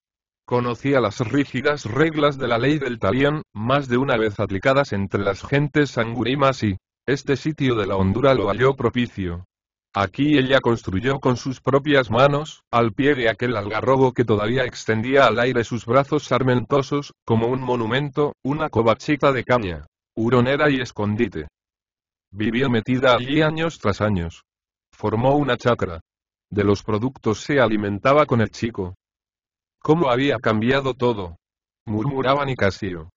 Conocía las rígidas reglas de la ley del talión, más de una vez aplicadas entre las gentes sangurimas y este sitio de la hondura lo halló propicio. Aquí ella construyó con sus propias manos, al pie de aquel algarrobo que todavía extendía al aire sus brazos sarmentosos, como un monumento, una covachita de caña, huronera y escondite. Vivió metida allí años tras años. Formó una chacra. De los productos se alimentaba con el chico. ¿Cómo había cambiado todo?, murmuraba Nicasio.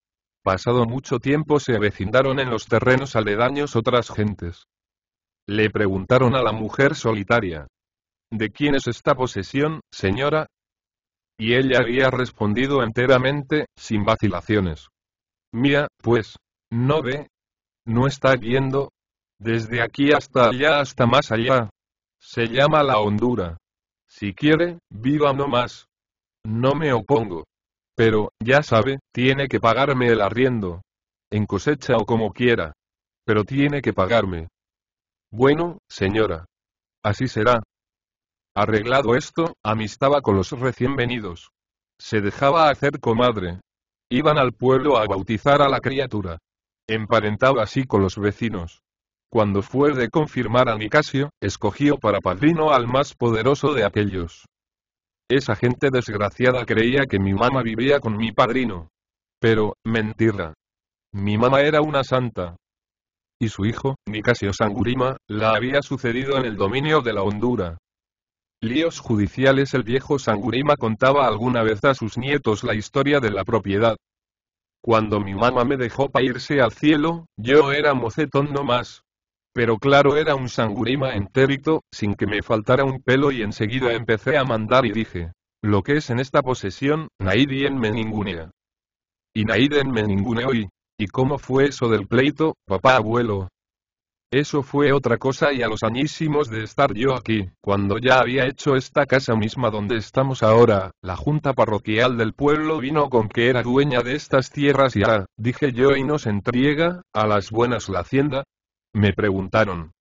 Pasado mucho tiempo se avecindaron en los terrenos aledaños otras gentes. Le preguntaron a la mujer solitaria: ¿de quién es esta posesión, señora? Y ella había respondido enteramente, sin vacilaciones: mía, pues. ¿No ve? ¿No está viendo? Desde aquí hasta allá, hasta más allá. Se llama la hondura. Si quiere, viva no más. No me opongo. Pero, ya sabe, tiene que pagarme el arriendo. En cosecha o como quiera. Pero tiene que pagarme. Bueno, señora. Así será. Arreglado esto, amistaba con los recién venidos. Se dejaba hacer comadre. Iban al pueblo a bautizar a la criatura. Emparentaba así con los vecinos. Cuando fue de confirmar a Nicasio, escogió para padrino al más poderoso de aquellos. Esa gente desgraciada creía que mi mamá vivía con mi padrino. Pero, mentira. Mi mamá era una santa. Y su hijo, Nicasio Sangurima, la había sucedido en el dominio de la hondura. Líos judiciales. El viejo Sangurima contaba alguna vez a sus nietos la historia de la propiedad. Cuando mi mamá me dejó para irse al cielo, yo era mocetón no más. Pero claro, era un Sangurima entérito, sin que me faltara un pelo, y enseguida empecé a mandar y dije: lo que es en esta posesión, nadien me ningunea. Y nadien me ninguneó. ¿Y cómo fue eso del pleito, papá abuelo? Eso fue otra cosa, y a los añísimos de estar yo aquí, cuando ya había hecho esta casa misma donde estamos ahora, la junta parroquial del pueblo vino con que era dueña de estas tierras y dije yo, y nos entrega, a las buenas la hacienda. Me preguntaron: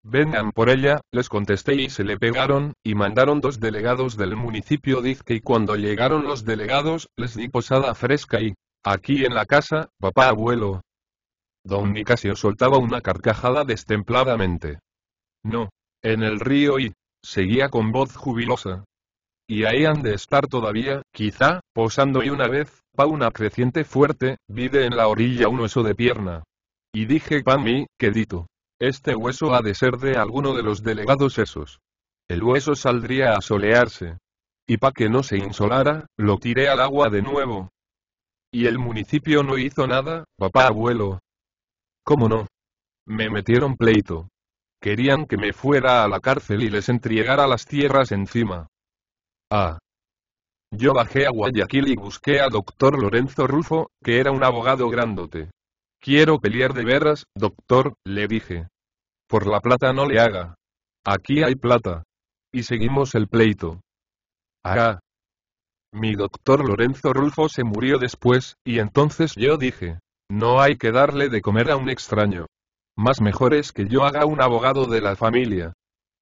vengan por ella, les contesté, y se le pegaron, y mandaron 2 delegados del municipio dizque, y cuando llegaron los delegados, les di posada fresca y aquí en la casa, papá abuelo. Don Nicasio soltaba una carcajada destempladamente. No. En el río, y seguía con voz jubilosa. Y ahí han de estar todavía, quizá, posando, y una vez, pa' una creciente fuerte, vide en la orilla un hueso de pierna. Y dije pa' mí, quedito: este hueso ha de ser de alguno de los delegados esos. El hueso saldría a solearse. Y pa' que no se insolara, lo tiré al agua de nuevo. ¿Y el municipio no hizo nada, papá abuelo? ¿Cómo no? Me metieron pleito. Querían que me fuera a la cárcel y les entregara las tierras encima. Ah. Yo bajé a Guayaquil y busqué a doctor Lorenzo Rufo, que era un abogado grandote. Quiero pelear de veras, doctor, le dije. Por la plata no le haga. Aquí hay plata. Y seguimos el pleito. Ah. Mi doctor Lorenzo Rufo se murió después, y entonces yo dije: no hay que darle de comer a un extraño. Más mejor es que yo haga un abogado de la familia.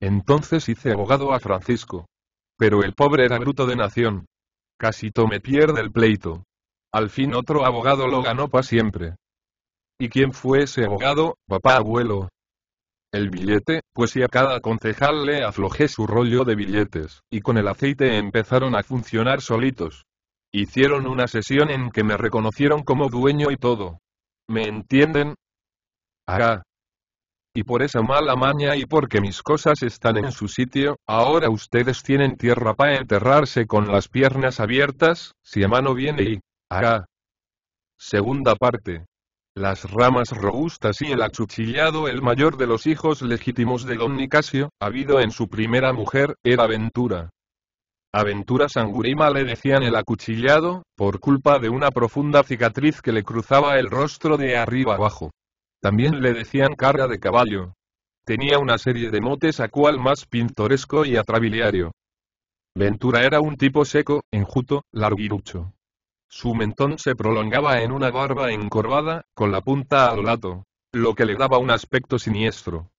Entonces hice abogado a Francisco. Pero el pobre era bruto de nación. Casi me pierde el pleito. Al fin otro abogado lo ganó pa' siempre. ¿Y quién fue ese abogado, papá abuelo? El billete, pues, y a cada concejal le aflojé su rollo de billetes, y con el aceite empezaron a funcionar solitos. Hicieron una sesión en que me reconocieron como dueño y todo. ¿Me entienden? Ah. Y por esa mala maña y porque mis cosas están en su sitio, ahora ustedes tienen tierra para enterrarse con las piernas abiertas, si a mano viene y... hará. Segunda parte. Las ramas robustas y el acuchillado. El mayor de los hijos legítimos de don Nicasio, habido en su primera mujer, era Ventura. A Ventura Sangurima le decían el acuchillado, por culpa de una profunda cicatriz que le cruzaba el rostro de arriba abajo. También le decían carga de caballo. Tenía una serie de motes a cual más pintoresco y atrabiliario. Ventura era un tipo seco, enjuto, larguirucho. Su mentón se prolongaba en una barba encorvada, con la punta a lo lato, lo que le daba un aspecto siniestro.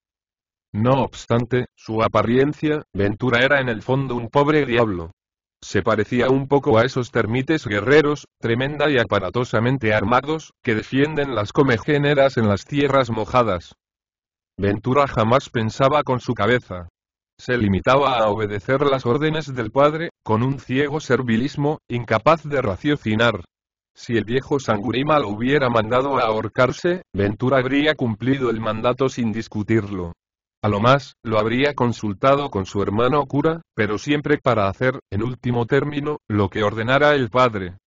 No obstante, su apariencia, Ventura era en el fondo un pobre diablo. Se parecía un poco a esos termites guerreros, tremenda y aparatosamente armados, que defienden las comegéneras en las tierras mojadas. Ventura jamás pensaba con su cabeza. Se limitaba a obedecer las órdenes del padre, con un ciego servilismo, incapaz de raciocinar. Si el viejo Sangurima lo hubiera mandado a ahorcarse, Ventura habría cumplido el mandato sin discutirlo. A lo más, lo habría consultado con su hermano cura, pero siempre para hacer, en último término, lo que ordenara el padre.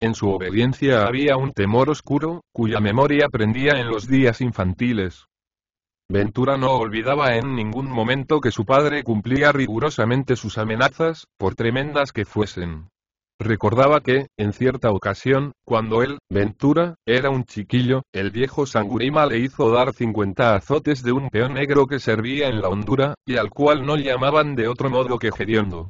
En su obediencia había un temor oscuro, cuya memoria prendía en los días infantiles. Ventura no olvidaba en ningún momento que su padre cumplía rigurosamente sus amenazas, por tremendas que fuesen. Recordaba que, en cierta ocasión, cuando él, Ventura, era un chiquillo, el viejo Sangurima le hizo dar 50 azotes de un peón negro que servía en la hondura, y al cual no llamaban de otro modo que hediondo.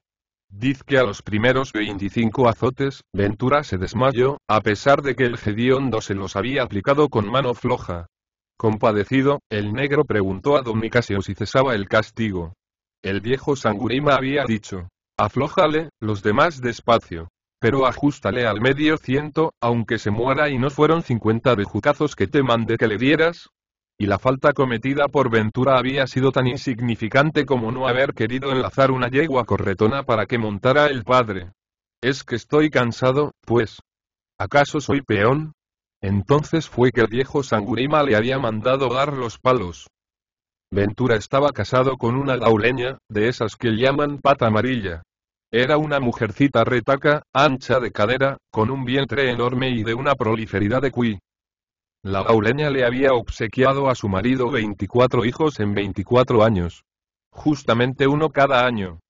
Diz que a los primeros 25 azotes, Ventura se desmayó, a pesar de que el hediondo se los había aplicado con mano floja. Compadecido, el negro preguntó a don Nicasio si cesaba el castigo. El viejo Sangurima había dicho: aflójale, los demás despacio. Pero ajústale al medio ciento, aunque se muera, y no fueron 50 bejucazos que te mandé que le dieras. Y la falta cometida por Ventura había sido tan insignificante como no haber querido enlazar una yegua corretona para que montara el padre. Es que estoy cansado, pues. ¿Acaso soy peón? Entonces fue que el viejo Sangurima le había mandado dar los palos. Ventura estaba casado con una dauleña, de esas que llaman pata amarilla. Era una mujercita retaca, ancha de cadera, con un vientre enorme y de una proliferidad de cuí. La dauleña le había obsequiado a su marido 24 hijos en 24 años. Justamente uno cada año.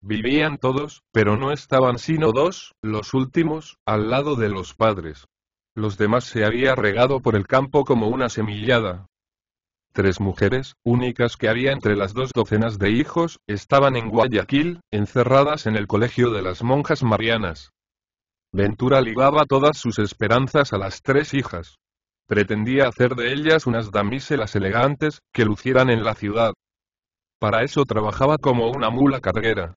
Vivían todos, pero no estaban sino dos, los últimos, al lado de los padres. Los demás se había regado por el campo como una semillada. 3 mujeres, únicas que había entre las 2 docenas de hijos, estaban en Guayaquil, encerradas en el colegio de las monjas marianas. Ventura ligaba todas sus esperanzas a las 3 hijas. Pretendía hacer de ellas unas damiselas elegantes, que lucieran en la ciudad. Para eso trabajaba como una mula carguera.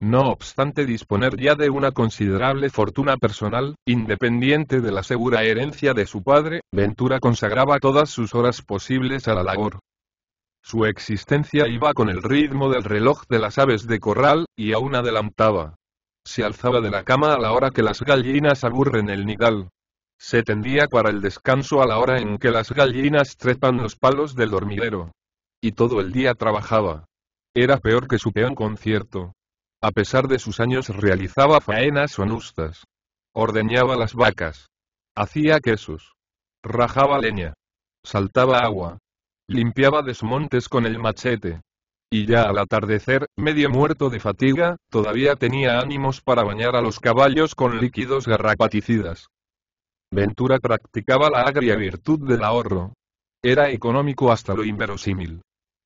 No obstante disponer ya de una considerable fortuna personal, independiente de la segura herencia de su padre, Ventura consagraba todas sus horas posibles a la labor. Su existencia iba con el ritmo del reloj de las aves de corral, y aún adelantaba. Se alzaba de la cama a la hora que las gallinas aburren el nidal. Se tendía para el descanso a la hora en que las gallinas trepan los palos del dormidero. Y todo el día trabajaba. Era peor que su peón concierto. A pesar de sus años realizaba faenas honustas. Ordeñaba las vacas. Hacía quesos. Rajaba leña. Saltaba agua. Limpiaba desmontes con el machete. Y ya al atardecer, medio muerto de fatiga, todavía tenía ánimos para bañar a los caballos con líquidos garrapaticidas. Ventura practicaba la agria virtud del ahorro. Era económico hasta lo inverosímil.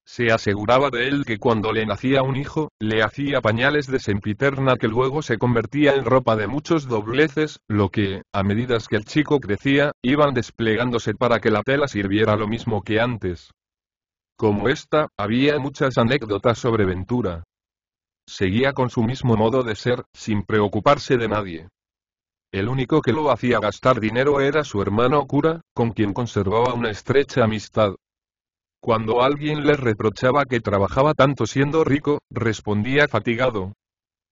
Se aseguraba de él que cuando le nacía un hijo, le hacía pañales de sempiterna que luego se convertía en ropa de muchos dobleces, lo que, a medida que el chico crecía, iban desplegándose para que la tela sirviera lo mismo que antes. Como esta, había muchas anécdotas sobre Ventura. Seguía con su mismo modo de ser, sin preocuparse de nadie. El único que lo hacía gastar dinero era su hermano cura, con quien conservaba una estrecha amistad. Cuando alguien le reprochaba que trabajaba tanto siendo rico, respondía fatigado: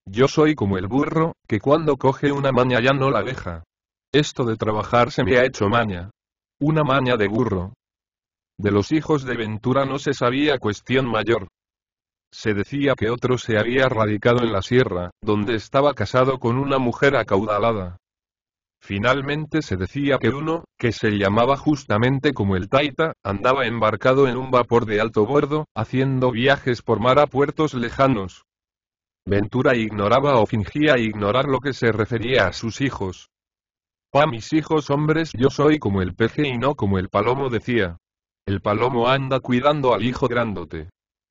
yo soy como el burro, que cuando coge una maña ya no la deja. Esto de trabajar se me ha hecho maña. Una maña de burro. De los hijos de Ventura no se sabía cuestión mayor. Se decía que otro se había radicado en la sierra, donde estaba casado con una mujer acaudalada. Finalmente se decía que uno, que se llamaba justamente como el Taita, andaba embarcado en un vapor de alto bordo, haciendo viajes por mar a puertos lejanos. Ventura ignoraba o fingía ignorar lo que se refería a sus hijos. Mis hijos hombres, yo soy como el peje y no como el palomo, decía. El palomo anda cuidando al hijo grandote.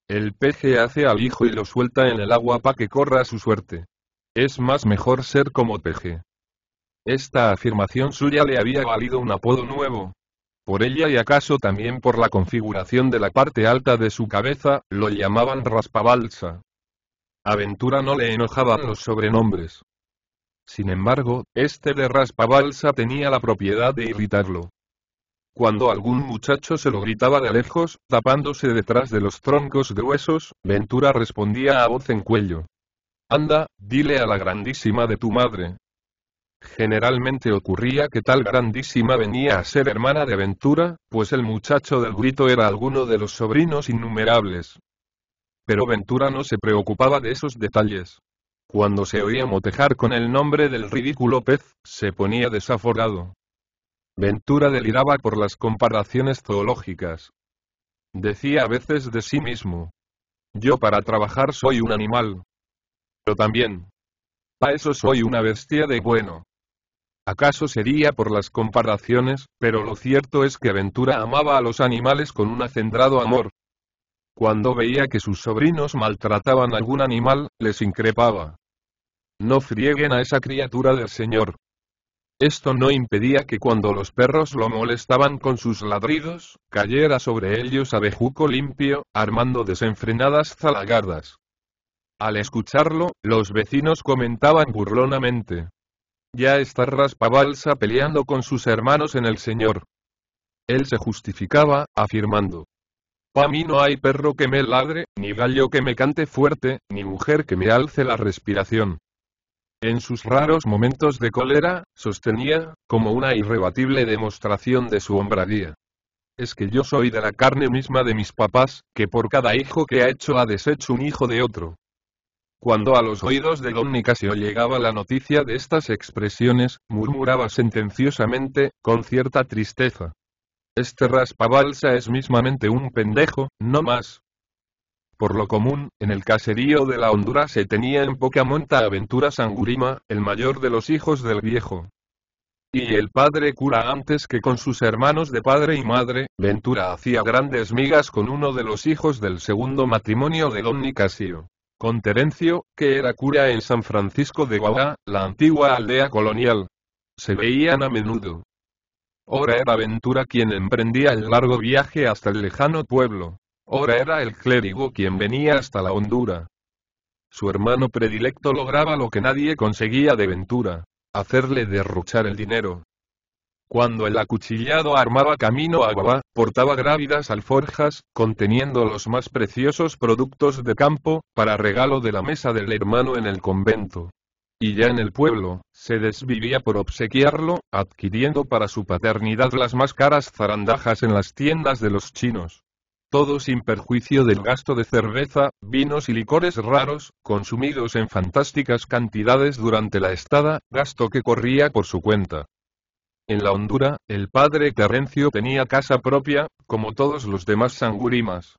El peje hace al hijo y lo suelta en el agua pa' que corra su suerte. Es más mejor ser como peje. Esta afirmación suya le había valido un apodo nuevo. Por ella y acaso también por la configuración de la parte alta de su cabeza, lo llamaban raspabalsa. A Ventura no le enojaban los sobrenombres. Sin embargo, este de raspabalsa tenía la propiedad de irritarlo. Cuando algún muchacho se lo gritaba de lejos, tapándose detrás de los troncos gruesos, Ventura respondía a voz en cuello. Anda, dile a la grandísima de tu madre. Generalmente ocurría que tal grandísima venía a ser hermana de Ventura, pues el muchacho del grito era alguno de los sobrinos innumerables. Pero Ventura no se preocupaba de esos detalles. Cuando se oía motejar con el nombre del ridículo pez, se ponía desaforado. Ventura deliraba por las comparaciones zoológicas. Decía a veces de sí mismo. Yo para trabajar soy un animal. Pero también. Pa' eso soy una bestia de bueno. ¿Acaso sería por las comparaciones? Pero lo cierto es que Ventura amaba a los animales con un acendrado amor. Cuando veía que sus sobrinos maltrataban a algún animal, les increpaba. No frieguen a esa criatura del Señor. Esto no impedía que cuando los perros lo molestaban con sus ladridos, cayera sobre ellos a bejuco limpio, armando desenfrenadas zalagardas. Al escucharlo, los vecinos comentaban burlonamente. Ya está raspabalsa peleando con sus hermanos en el Señor. Él se justificaba, afirmando. Pa' mí no hay perro que me ladre, ni gallo que me cante fuerte, ni mujer que me alce la respiración. En sus raros momentos de cólera, sostenía, como una irrebatible demostración de su hombradía. Es que yo soy de la carne misma de mis papás, que por cada hijo que ha hecho ha deshecho un hijo de otro. Cuando a los oídos de don Nicasio llegaba la noticia de estas expresiones, murmuraba sentenciosamente, con cierta tristeza. Este raspabalsa es mismamente un pendejo, no más. Por lo común, en el caserío de la Hondura se tenía en poca monta a Ventura Sangurima, el mayor de los hijos del viejo. Y el padre cura antes que con sus hermanos de padre y madre, Ventura hacía grandes migas con uno de los hijos del segundo matrimonio de don Nicasio. Con Terencio, que era cura en San Francisco de Guaguá, la antigua aldea colonial. Se veían a menudo. Ora era Ventura quien emprendía el largo viaje hasta el lejano pueblo. Ora era el clérigo quien venía hasta la Hondura. Su hermano predilecto lograba lo que nadie conseguía de Ventura, hacerle derrochar el dinero. Cuando el acuchillado armaba camino a Guaguá, portaba grávidas alforjas, conteniendo los más preciosos productos de campo, para regalo de la mesa del hermano en el convento. Y ya en el pueblo, se desvivía por obsequiarlo, adquiriendo para su paternidad las más caras zarandajas en las tiendas de los chinos. Todo sin perjuicio del gasto de cerveza, vinos y licores raros, consumidos en fantásticas cantidades durante la estada, gasto que corría por su cuenta. En la Hondura, el padre Terencio tenía casa propia, como todos los demás sangurimas.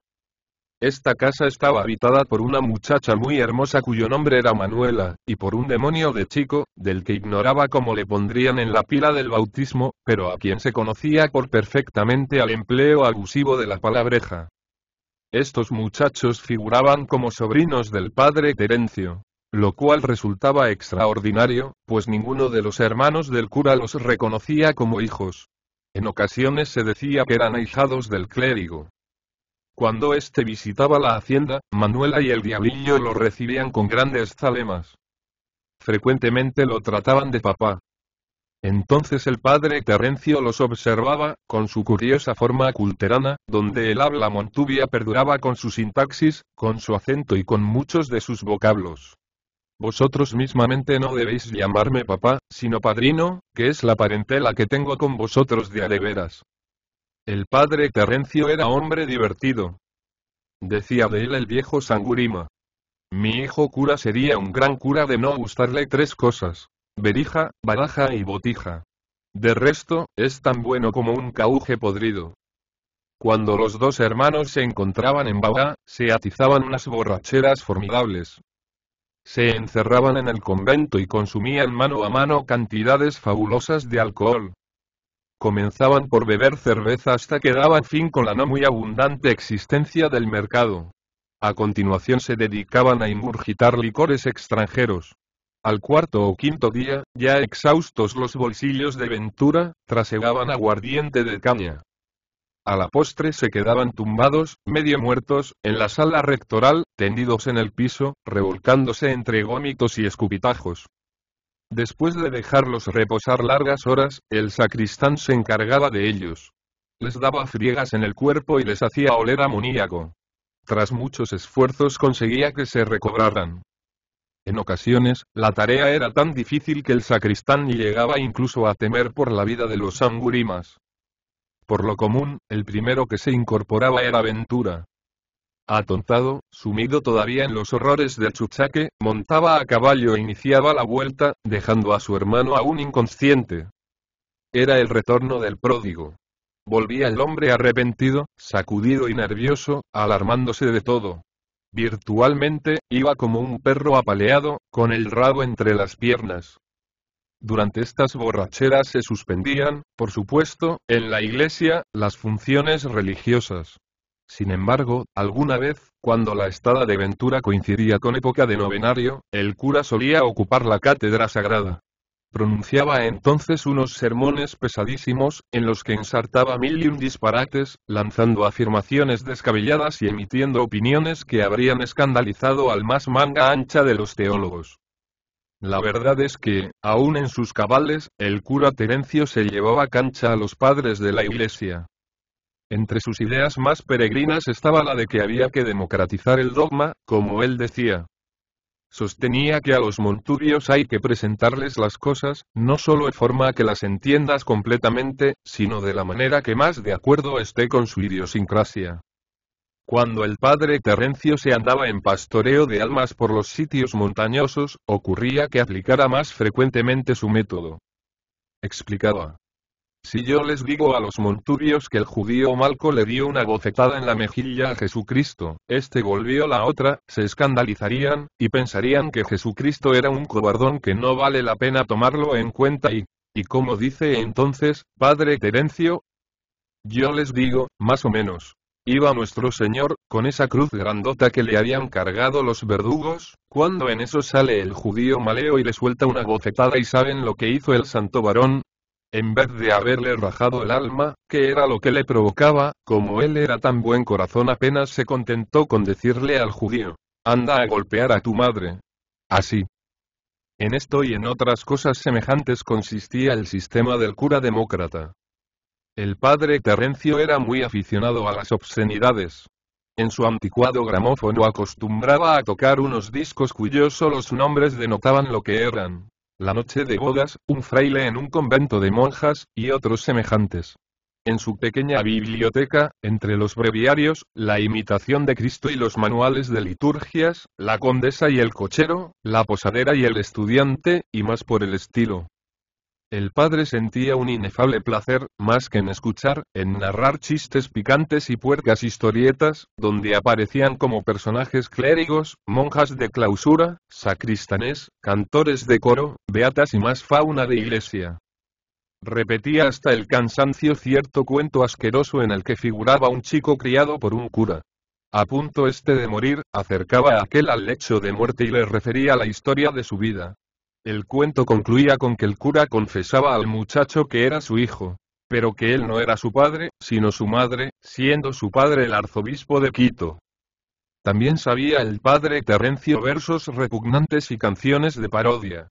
Esta casa estaba habitada por una muchacha muy hermosa cuyo nombre era Manuela, y por un demonio de chico, del que ignoraba cómo le pondrían en la pila del bautismo, pero a quien se conocía por perfectamente al empleo abusivo de la palabreja. Estos muchachos figuraban como sobrinos del padre Terencio, lo cual resultaba extraordinario, pues ninguno de los hermanos del cura los reconocía como hijos. En ocasiones se decía que eran ahijados del clérigo. Cuando éste visitaba la hacienda, Manuela y el diablillo lo recibían con grandes zalemas. Frecuentemente lo trataban de papá. Entonces el padre Terencio los observaba, con su curiosa forma culterana, donde el habla montubia perduraba con su sintaxis, con su acento y con muchos de sus vocablos. Vosotros mismamente no debéis llamarme papá, sino padrino, que es la parentela que tengo con vosotros de a de veras. El padre Terencio era hombre divertido. Decía de él el viejo Sangurima. Mi hijo cura sería un gran cura de no gustarle tres cosas: berija, baraja y botija. De resto, es tan bueno como un cauje podrido. Cuando los dos hermanos se encontraban en Baba, se atizaban unas borracheras formidables. Se encerraban en el convento y consumían mano a mano cantidades fabulosas de alcohol. Comenzaban por beber cerveza hasta que daban fin con la no muy abundante existencia del mercado. A continuación se dedicaban a ingurgitar licores extranjeros. Al cuarto o quinto día, ya exhaustos los bolsillos de Ventura, trasegaban aguardiente de caña. A la postre se quedaban tumbados, medio muertos, en la sala rectoral, tendidos en el piso, revolcándose entre gómitos y escupitajos. Después de dejarlos reposar largas horas, el sacristán se encargaba de ellos. Les daba friegas en el cuerpo y les hacía oler amoníaco. Tras muchos esfuerzos conseguía que se recobraran. En ocasiones, la tarea era tan difícil que el sacristán llegaba incluso a temer por la vida de los sangurimas. Por lo común, el primero que se incorporaba era Ventura. Atontado, sumido todavía en los horrores del chuchaque, montaba a caballo e iniciaba la vuelta, dejando a su hermano aún inconsciente. Era el retorno del pródigo. Volvía el hombre arrepentido, sacudido y nervioso, alarmándose de todo. Virtualmente, iba como un perro apaleado, con el rabo entre las piernas. Durante estas borracheras se suspendían, por supuesto, en la iglesia, las funciones religiosas. Sin embargo, alguna vez, cuando la estada de Ventura coincidía con época de novenario, el cura solía ocupar la cátedra sagrada. Pronunciaba entonces unos sermones pesadísimos, en los que ensartaba mil y un disparates, lanzando afirmaciones descabelladas y emitiendo opiniones que habrían escandalizado al más manga ancha de los teólogos. La verdad es que, aún en sus cabales, el cura Terencio se llevaba cancha a los padres de la iglesia. Entre sus ideas más peregrinas estaba la de que había que democratizar el dogma, como él decía. Sostenía que a los montubios hay que presentarles las cosas, no solo de forma que las entiendas completamente, sino de la manera que más de acuerdo esté con su idiosincrasia. Cuando el padre Terencio se andaba en pastoreo de almas por los sitios montañosos, ocurría que aplicara más frecuentemente su método. Explicaba. Si yo les digo a los montubios que el judío Malco le dio una bofetada en la mejilla a Jesucristo, este volvió la otra, se escandalizarían, y pensarían que Jesucristo era un cobardón que no vale la pena tomarlo en cuenta ¿y cómo dice entonces, padre Terencio? Yo les digo, más o menos. Iba nuestro Señor, con esa cruz grandota que le habían cargado los verdugos, cuando en eso sale el judío maleo y le suelta una bofetada y ¿saben lo que hizo el santo varón? En vez de haberle rajado el alma, que era lo que le provocaba, como él era tan buen corazón apenas se contentó con decirle al judío, anda a golpear a tu madre. Así. En esto y en otras cosas semejantes consistía el sistema del cura demócrata. El padre Terencio era muy aficionado a las obscenidades. En su anticuado gramófono acostumbraba a tocar unos discos cuyos solos nombres denotaban lo que eran. La noche de bodas, un fraile en un convento de monjas, y otros semejantes. En su pequeña biblioteca, entre los breviarios, la imitación de Cristo y los manuales de liturgias, la condesa y el cochero, la posadera y el estudiante, y más por el estilo. El padre sentía un inefable placer, más que en escuchar, en narrar chistes picantes y puercas historietas, donde aparecían como personajes clérigos, monjas de clausura, sacristanes, cantores de coro, beatas y más fauna de iglesia. Repetía hasta el cansancio cierto cuento asqueroso en el que figuraba un chico criado por un cura. A punto de morir, acercaba a aquel al lecho de muerte y le refería la historia de su vida. El cuento concluía con que el cura confesaba al muchacho que era su hijo, pero que él no era su padre, sino su madre, siendo su padre el arzobispo de Quito. También sabía el padre Terencio versos repugnantes y canciones de parodia.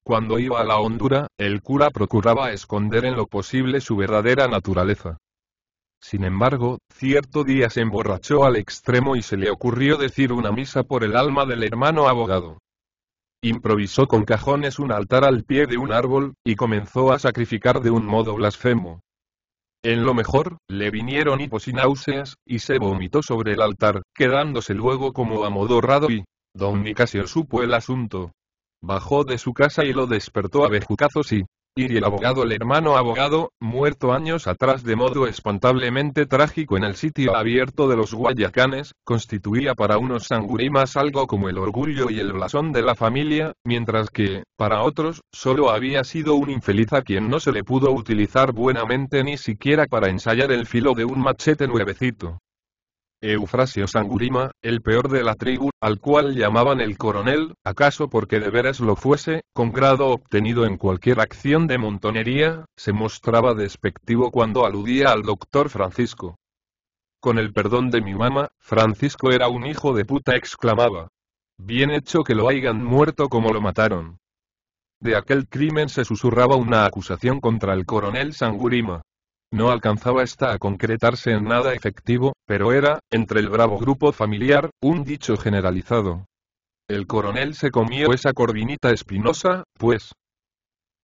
Cuando iba a la hondura, el cura procuraba esconder en lo posible su verdadera naturaleza. Sin embargo, cierto día se emborrachó al extremo y se le ocurrió decir una misa por el alma del hermano abogado. Improvisó con cajones un altar al pie de un árbol, y comenzó a sacrificar de un modo blasfemo. En lo mejor, le vinieron hipos y náuseas, y se vomitó sobre el altar, quedándose luego como amodorrado y don Nicasio supo el asunto. Bajó de su casa y lo despertó a bejucazos y el abogado, el hermano abogado, muerto años atrás de modo espantablemente trágico en el sitio abierto de los Guayacanes, constituía para unos sangurimas algo como el orgullo y el blasón de la familia, mientras que, para otros, solo había sido un infeliz a quien no se le pudo utilizar buenamente ni siquiera para ensayar el filo de un machete nuevecito. Eufrasio Sangurima, el peor de la tribu, al cual llamaban el coronel, acaso porque de veras lo fuese, con grado obtenido en cualquier acción de montonería, se mostraba despectivo cuando aludía al doctor Francisco. Con el perdón de mi mamá, Francisco era un hijo de puta, exclamaba. Bien hecho que lo hayan muerto como lo mataron. De aquel crimen se susurraba una acusación contra el coronel Sangurima. No alcanzaba esta a concretarse en nada efectivo, pero era, entre el bravo grupo familiar, un dicho generalizado. El coronel se comió esa corvinita espinosa, pues.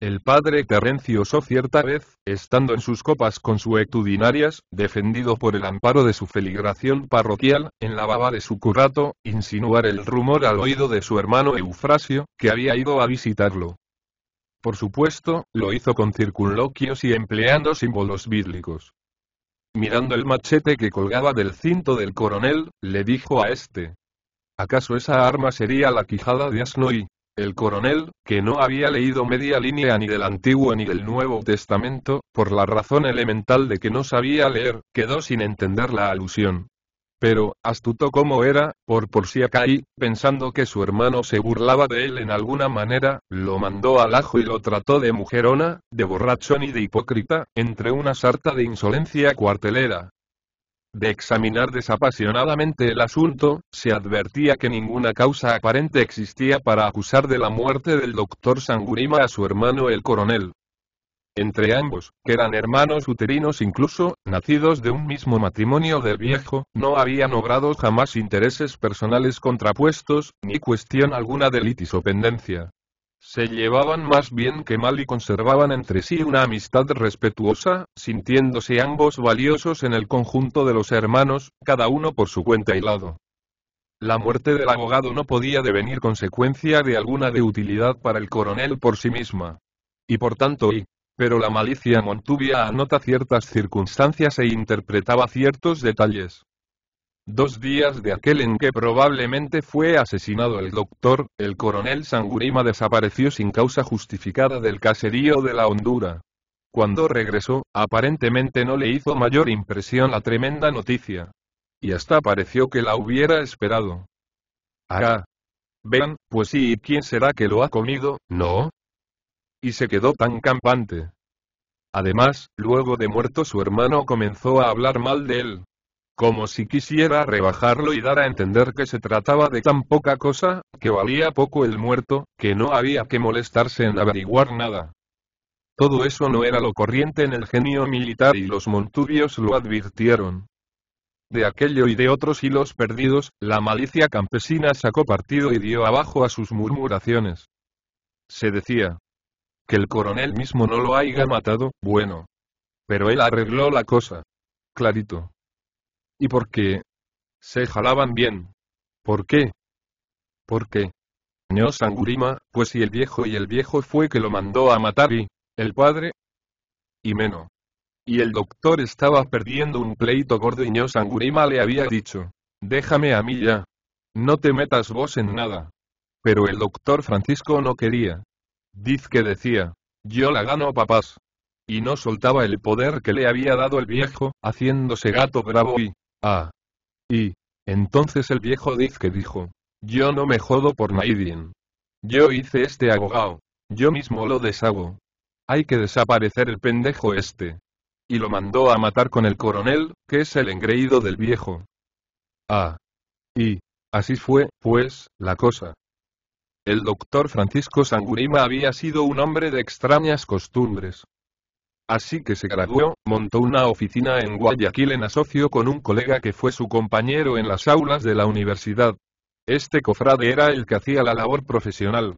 El padre Terencio osó cierta vez, estando en sus copas consuetudinarias, defendido por el amparo de su feligración parroquial, en la baba de su curato, insinuar el rumor al oído de su hermano Eufrasio, que había ido a visitarlo. Por supuesto, lo hizo con circunloquios y empleando símbolos bíblicos. Mirando el machete que colgaba del cinto del coronel, le dijo a este. ¿Acaso esa arma sería la quijada de asno? Y el coronel, que no había leído media línea ni del Antiguo ni del Nuevo Testamento, por la razón elemental de que no sabía leer, quedó sin entender la alusión. Pero, astuto como era, por si acá y, pensando que su hermano se burlaba de él en alguna manera, lo mandó al ajo y lo trató de mujerona, de borrachón y de hipócrita, entre una sarta de insolencia cuartelera. De examinar desapasionadamente el asunto, se advertía que ninguna causa aparente existía para acusar de la muerte del doctor Sangurima a su hermano el coronel. Entre ambos, que eran hermanos uterinos incluso, nacidos de un mismo matrimonio del viejo, no habían obrado jamás intereses personales contrapuestos, ni cuestión alguna de litis o pendencia. Se llevaban más bien que mal y conservaban entre sí una amistad respetuosa, sintiéndose ambos valiosos en el conjunto de los hermanos, cada uno por su cuenta y lado. La muerte del abogado no podía devenir consecuencia de alguna de utilidad para el coronel por sí misma. Y por tanto pero la malicia Montubia anota ciertas circunstancias e interpretaba ciertos detalles. 2 días de aquel en que probablemente fue asesinado el doctor, el coronel Sangurima desapareció sin causa justificada del caserío de la Hondura. Cuando regresó, aparentemente no le hizo mayor impresión la tremenda noticia. Y hasta pareció que la hubiera esperado. Ah. Vean, pues sí, ¿y quién será que lo ha comido, no? Y se quedó tan campante. Además, luego de muerto su hermano comenzó a hablar mal de él. Como si quisiera rebajarlo y dar a entender que se trataba de tan poca cosa, que valía poco el muerto, que no había que molestarse en averiguar nada. Todo eso no era lo corriente en el genio militar y los montubios lo advirtieron. De aquello y de otros hilos perdidos, la malicia campesina sacó partido y dio abajo a sus murmuraciones. Se decía. Que el coronel mismo no lo haya matado, bueno. Pero él arregló la cosa. Clarito. ¿Y por qué? Se jalaban bien. ¿Por qué? ¿Por qué? No Sangurima, pues si el viejo fue que lo mandó a matar y, el padre. Y menos. Y el doctor estaba perdiendo un pleito gordo y no Sangurima le había dicho. Déjame a mí ya. No te metas vos en nada. Pero el doctor Francisco no quería. Diz que decía, yo la gano papás. Y no soltaba el poder que le había dado el viejo, haciéndose gato bravo y entonces el viejo diz que dijo, yo no me jodo por nadie. Yo hice este abogado. Yo mismo lo deshago. Hay que desaparecer el pendejo este. Y lo mandó a matar con el coronel, que es el engreído del viejo. Y así fue, pues, la cosa. El doctor Francisco Sangurima había sido un hombre de extrañas costumbres. Así que se graduó, montó una oficina en Guayaquil en asocio con un colega que fue su compañero en las aulas de la universidad. Este cofrade era el que hacía la labor profesional.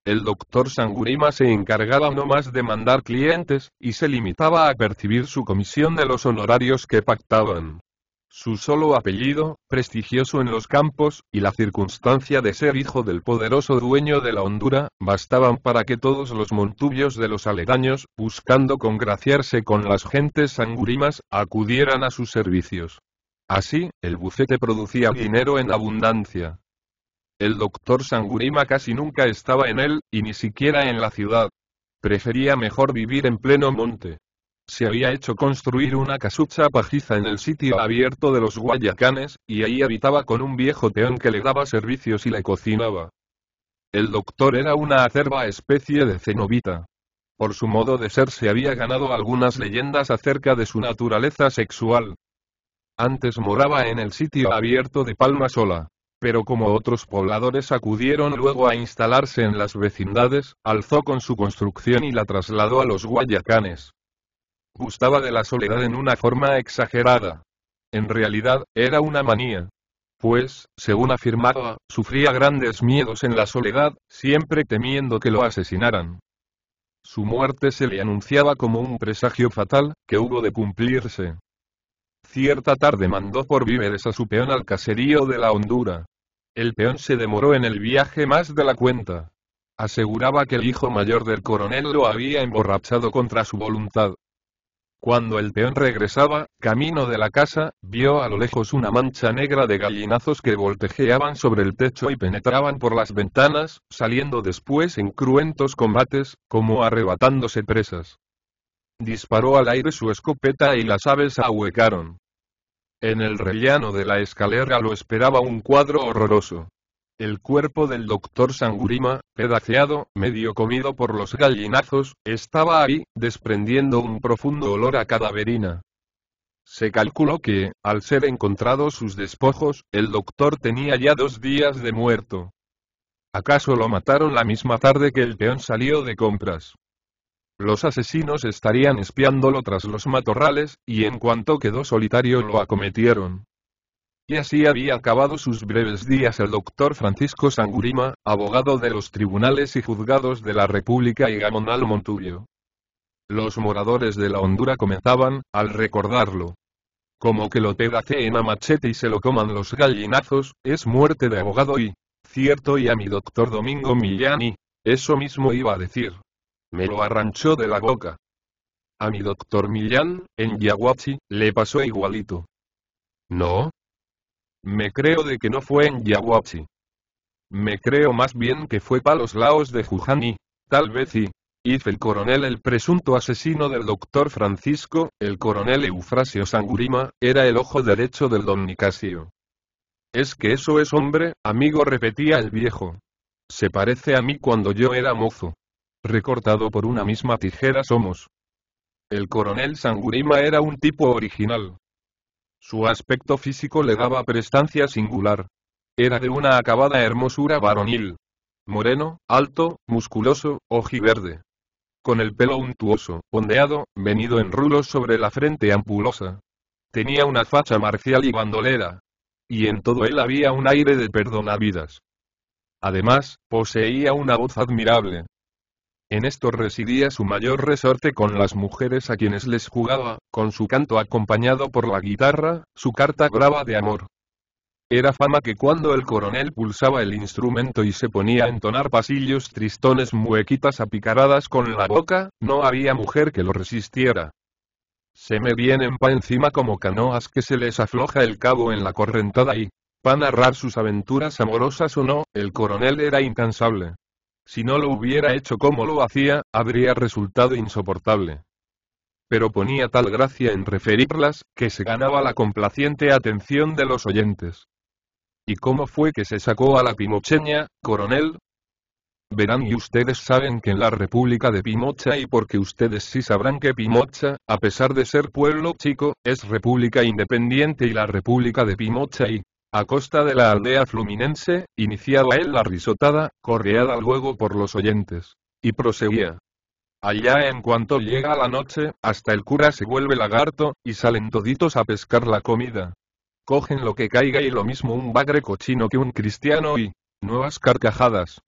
El doctor Sangurima se encargaba no más de mandar clientes, y se limitaba a percibir su comisión de los honorarios que pactaban. Su solo apellido, prestigioso en los campos, y la circunstancia de ser hijo del poderoso dueño de la hondura, bastaban para que todos los montubios de los aledaños, buscando congraciarse con las gentes sangurimas, acudieran a sus servicios. Así, el bufete producía dinero en abundancia. El doctor Sangurima casi nunca estaba en él, y ni siquiera en la ciudad. Prefería mejor vivir en pleno monte. Se había hecho construir una casucha pajiza en el sitio abierto de los Guayacanes, y ahí habitaba con un viejo peón que le daba servicios y le cocinaba. El doctor era una acerba especie de cenobita. Por su modo de ser se había ganado algunas leyendas acerca de su naturaleza sexual. Antes moraba en el sitio abierto de Palma Sola. Pero como otros pobladores acudieron luego a instalarse en las vecindades, alzó con su construcción y la trasladó a los Guayacanes. Gustaba de la soledad en una forma exagerada. En realidad, era una manía. Pues, según afirmaba, sufría grandes miedos en la soledad, siempre temiendo que lo asesinaran. Su muerte se le anunciaba como un presagio fatal, que hubo de cumplirse. Cierta tarde mandó por víveres a su peón al caserío de la Hondura. El peón se demoró en el viaje más de la cuenta. Aseguraba que el hijo mayor del coronel lo había emborrachado contra su voluntad. Cuando el peón regresaba, camino de la casa, vio a lo lejos una mancha negra de gallinazos que voltejeaban sobre el techo y penetraban por las ventanas, saliendo después en cruentos combates, como arrebatándose presas. Disparó al aire su escopeta y las aves ahuecaron. En el rellano de la escalera lo esperaba un cuadro horroroso. El cuerpo del doctor Sangurima, pedaceado, medio comido por los gallinazos, estaba ahí, desprendiendo un profundo olor a cadaverina. Se calculó que, al ser encontrados sus despojos, el doctor tenía ya 2 días de muerto. ¿Acaso lo mataron la misma tarde que el peón salió de compras? Los asesinos estarían espiándolo tras los matorrales, y en cuanto quedó solitario lo acometieron. Y así había acabado sus breves días el doctor Francisco Sangurima, abogado de los tribunales y juzgados de la República y Gamonal Montubio. Los moradores de la Hondura comenzaban, al recordarlo. Como que lo pedaceen a machete y se lo coman los gallinazos, es muerte de abogado y, cierto, y a mi doctor Domingo Millán y, eso mismo iba a decir. Me lo arranchó de la boca. A mi doctor Millán, en Yaguachi, le pasó igualito. ¿No? Me creo de que no fue en Yaguachi. Me creo más bien que fue pa' los laos de Juján y, tal vez y, hizo el coronel el presunto asesino del doctor Francisco, el coronel Eufrasio Sangurima, era el ojo derecho del don Nicasio. Es que eso es hombre, amigo, repetía el viejo. Se parece a mí cuando yo era mozo. Recortado por una misma tijera somos. El coronel Sangurima era un tipo original. Su aspecto físico le daba prestancia singular. Era de una acabada hermosura varonil. Moreno, alto, musculoso, ojiverde. Con el pelo untuoso, ondeado, venido en rulos sobre la frente ampulosa. Tenía una facha marcial y bandolera. Y en todo él había un aire de perdonavidas. Además, poseía una voz admirable. En esto residía su mayor resorte con las mujeres a quienes les jugaba, con su canto acompañado por la guitarra, su carta brava de amor. Era fama que cuando el coronel pulsaba el instrumento y se ponía a entonar pasillos tristones muequitas apicaradas con la boca, no había mujer que lo resistiera. Se me vienen pa' encima como canoas que se les afloja el cabo en la correntada y, pa' narrar sus aventuras amorosas o no, el coronel era incansable. Si no lo hubiera hecho como lo hacía, habría resultado insoportable. Pero ponía tal gracia en referirlas, que se ganaba la complaciente atención de los oyentes. ¿Y cómo fue que se sacó a la pimocheña, coronel? Verán, y ustedes saben que en la República de Pimocha, y porque ustedes sí sabrán que Pimocha, a pesar de ser pueblo chico, es república independiente, y la República de Pimocha y, a costa de la aldea fluminense, iniciaba él la risotada, correada luego por los oyentes. Y proseguía. Allá en cuanto llega la noche, hasta el cura se vuelve lagarto, y salen toditos a pescar la comida. Cogen lo que caiga y lo mismo un bagre cochino que un cristiano y, nuevas carcajadas.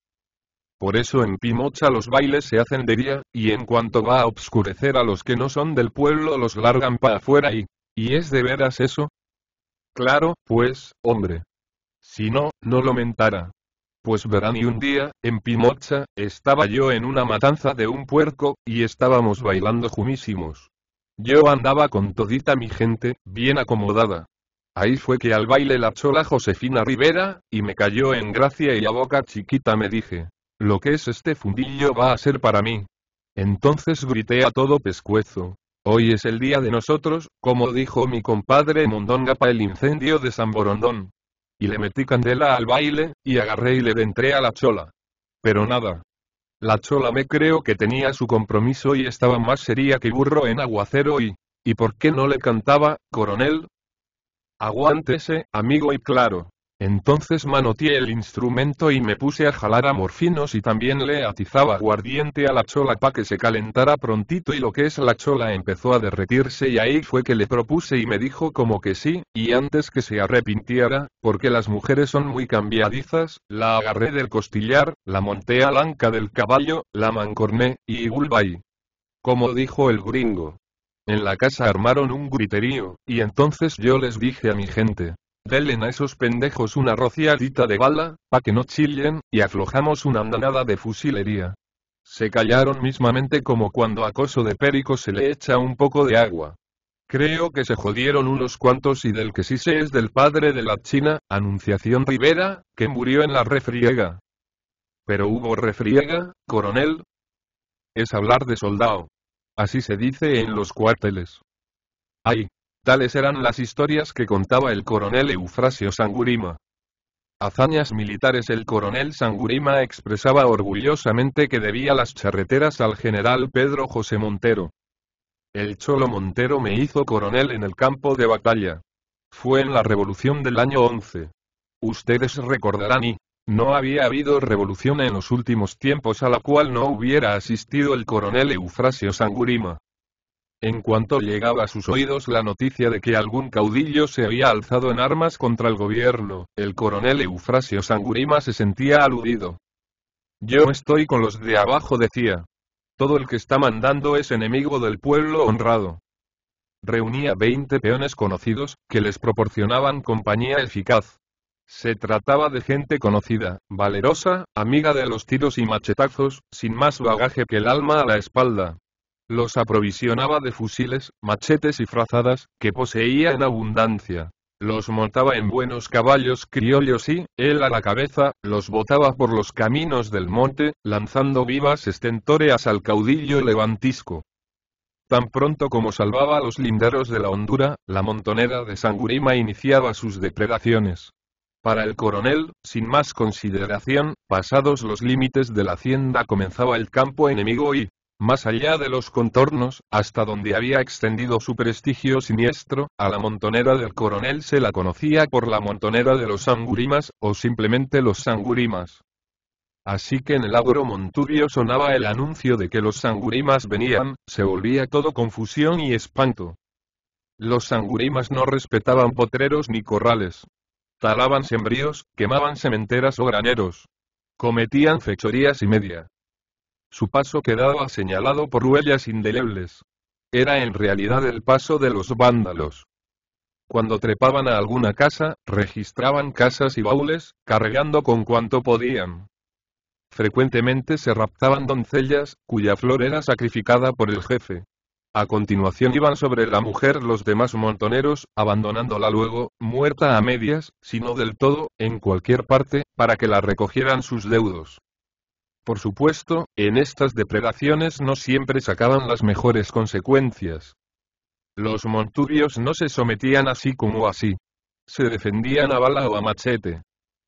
Por eso en Pimocha los bailes se hacen de día, y en cuanto va a obscurecer a los que no son del pueblo los largan pa' afuera ¿y es de veras eso? Claro, pues, hombre. Si no, no lo mentara. Pues verán y un día, en Pimocha, estaba yo en una matanza de un puerco, y estábamos bailando jumísimos. Yo andaba con todita mi gente, bien acomodada. Ahí fue que al baile la chola Josefina Rivera, y me cayó en gracia y a boca chiquita me dije, lo que es este fundillo va a ser para mí. Entonces grité a todo pescuezo. Hoy es el día de nosotros, como dijo mi compadre Mondonga pa' el incendio de San Borondón. Y le metí candela al baile, y agarré y le entré a la chola. Pero nada. La chola me creo que tenía su compromiso y estaba más seria que burro en aguacero ¿y por qué no le cantaba, coronel? Aguántese, amigo y claro. Entonces manoteé el instrumento y me puse a jalar a morfinos y también le atizaba aguardiente a la chola pa' que se calentara prontito y lo que es la chola empezó a derretirse y ahí fue que le propuse y me dijo como que sí, y antes que se arrepintiera, porque las mujeres son muy cambiadizas, la agarré del costillar, la monté a la anca del caballo, la mancorné, y goodbye. Como dijo el gringo. En la casa armaron un griterío, y entonces yo les dije a mi gente. Denle a esos pendejos una rociadita de bala, pa' que no chillen, y aflojamos una andanada de fusilería. Se callaron mismamente como cuando a coso de perico se le echa un poco de agua. Creo que se jodieron unos cuantos y del que sí sé es del padre de la China, Anunciación Rivera, que murió en la refriega. ¿Pero hubo refriega, coronel? Es hablar de soldado. Así se dice en los cuarteles. Ay. Tales eran las historias que contaba el coronel Eufrasio Sangurima. Hazañas militares. El coronel Sangurima expresaba orgullosamente que debía las charreteras al general Pedro José Montero. El Cholo Montero me hizo coronel en el campo de batalla. Fue en la revolución del año 11. Ustedes recordarán no había habido revolución en los últimos tiempos a la cual no hubiera asistido el coronel Eufrasio Sangurima. En cuanto llegaba a sus oídos la noticia de que algún caudillo se había alzado en armas contra el gobierno, el coronel Eufrasio Sangurima se sentía aludido. Yo estoy con los de abajo, decía. Todo el que está mandando es enemigo del pueblo honrado. Reunía 20 peones conocidos, que les proporcionaban compañía eficaz. Se trataba de gente conocida, valerosa, amiga de los tiros y machetazos, sin más bagaje que el alma a la espalda. Los aprovisionaba de fusiles, machetes y frazadas, que poseía en abundancia. Los montaba en buenos caballos criollos y, él a la cabeza, los botaba por los caminos del monte, lanzando vivas estentóreas al caudillo levantisco. Tan pronto como salvaba a los linderos de la hondura, la montonera de Sangurima iniciaba sus depredaciones. Para el coronel, sin más consideración, pasados los límites de la hacienda comenzaba el campo enemigo y, más allá de los contornos, hasta donde había extendido su prestigio siniestro, a la montonera del coronel se la conocía por la montonera de los Sangurimas, o simplemente los Sangurimas. Así que en el agro Montubio sonaba el anuncio de que los Sangurimas venían, se volvía todo confusión y espanto. Los Sangurimas no respetaban potreros ni corrales. Talaban sembríos, quemaban sementeras o graneros. Cometían fechorías y media. Su paso quedaba señalado por huellas indelebles. Era en realidad el paso de los vándalos. Cuando trepaban a alguna casa, registraban casas y baúles, cargando con cuanto podían. Frecuentemente se raptaban doncellas, cuya flor era sacrificada por el jefe. A continuación iban sobre la mujer los demás montoneros, abandonándola luego, muerta a medias, si no del todo, en cualquier parte, para que la recogieran sus deudos. Por supuesto, en estas depredaciones no siempre sacaban las mejores consecuencias. Los montubios no se sometían así como así. Se defendían a bala o a machete.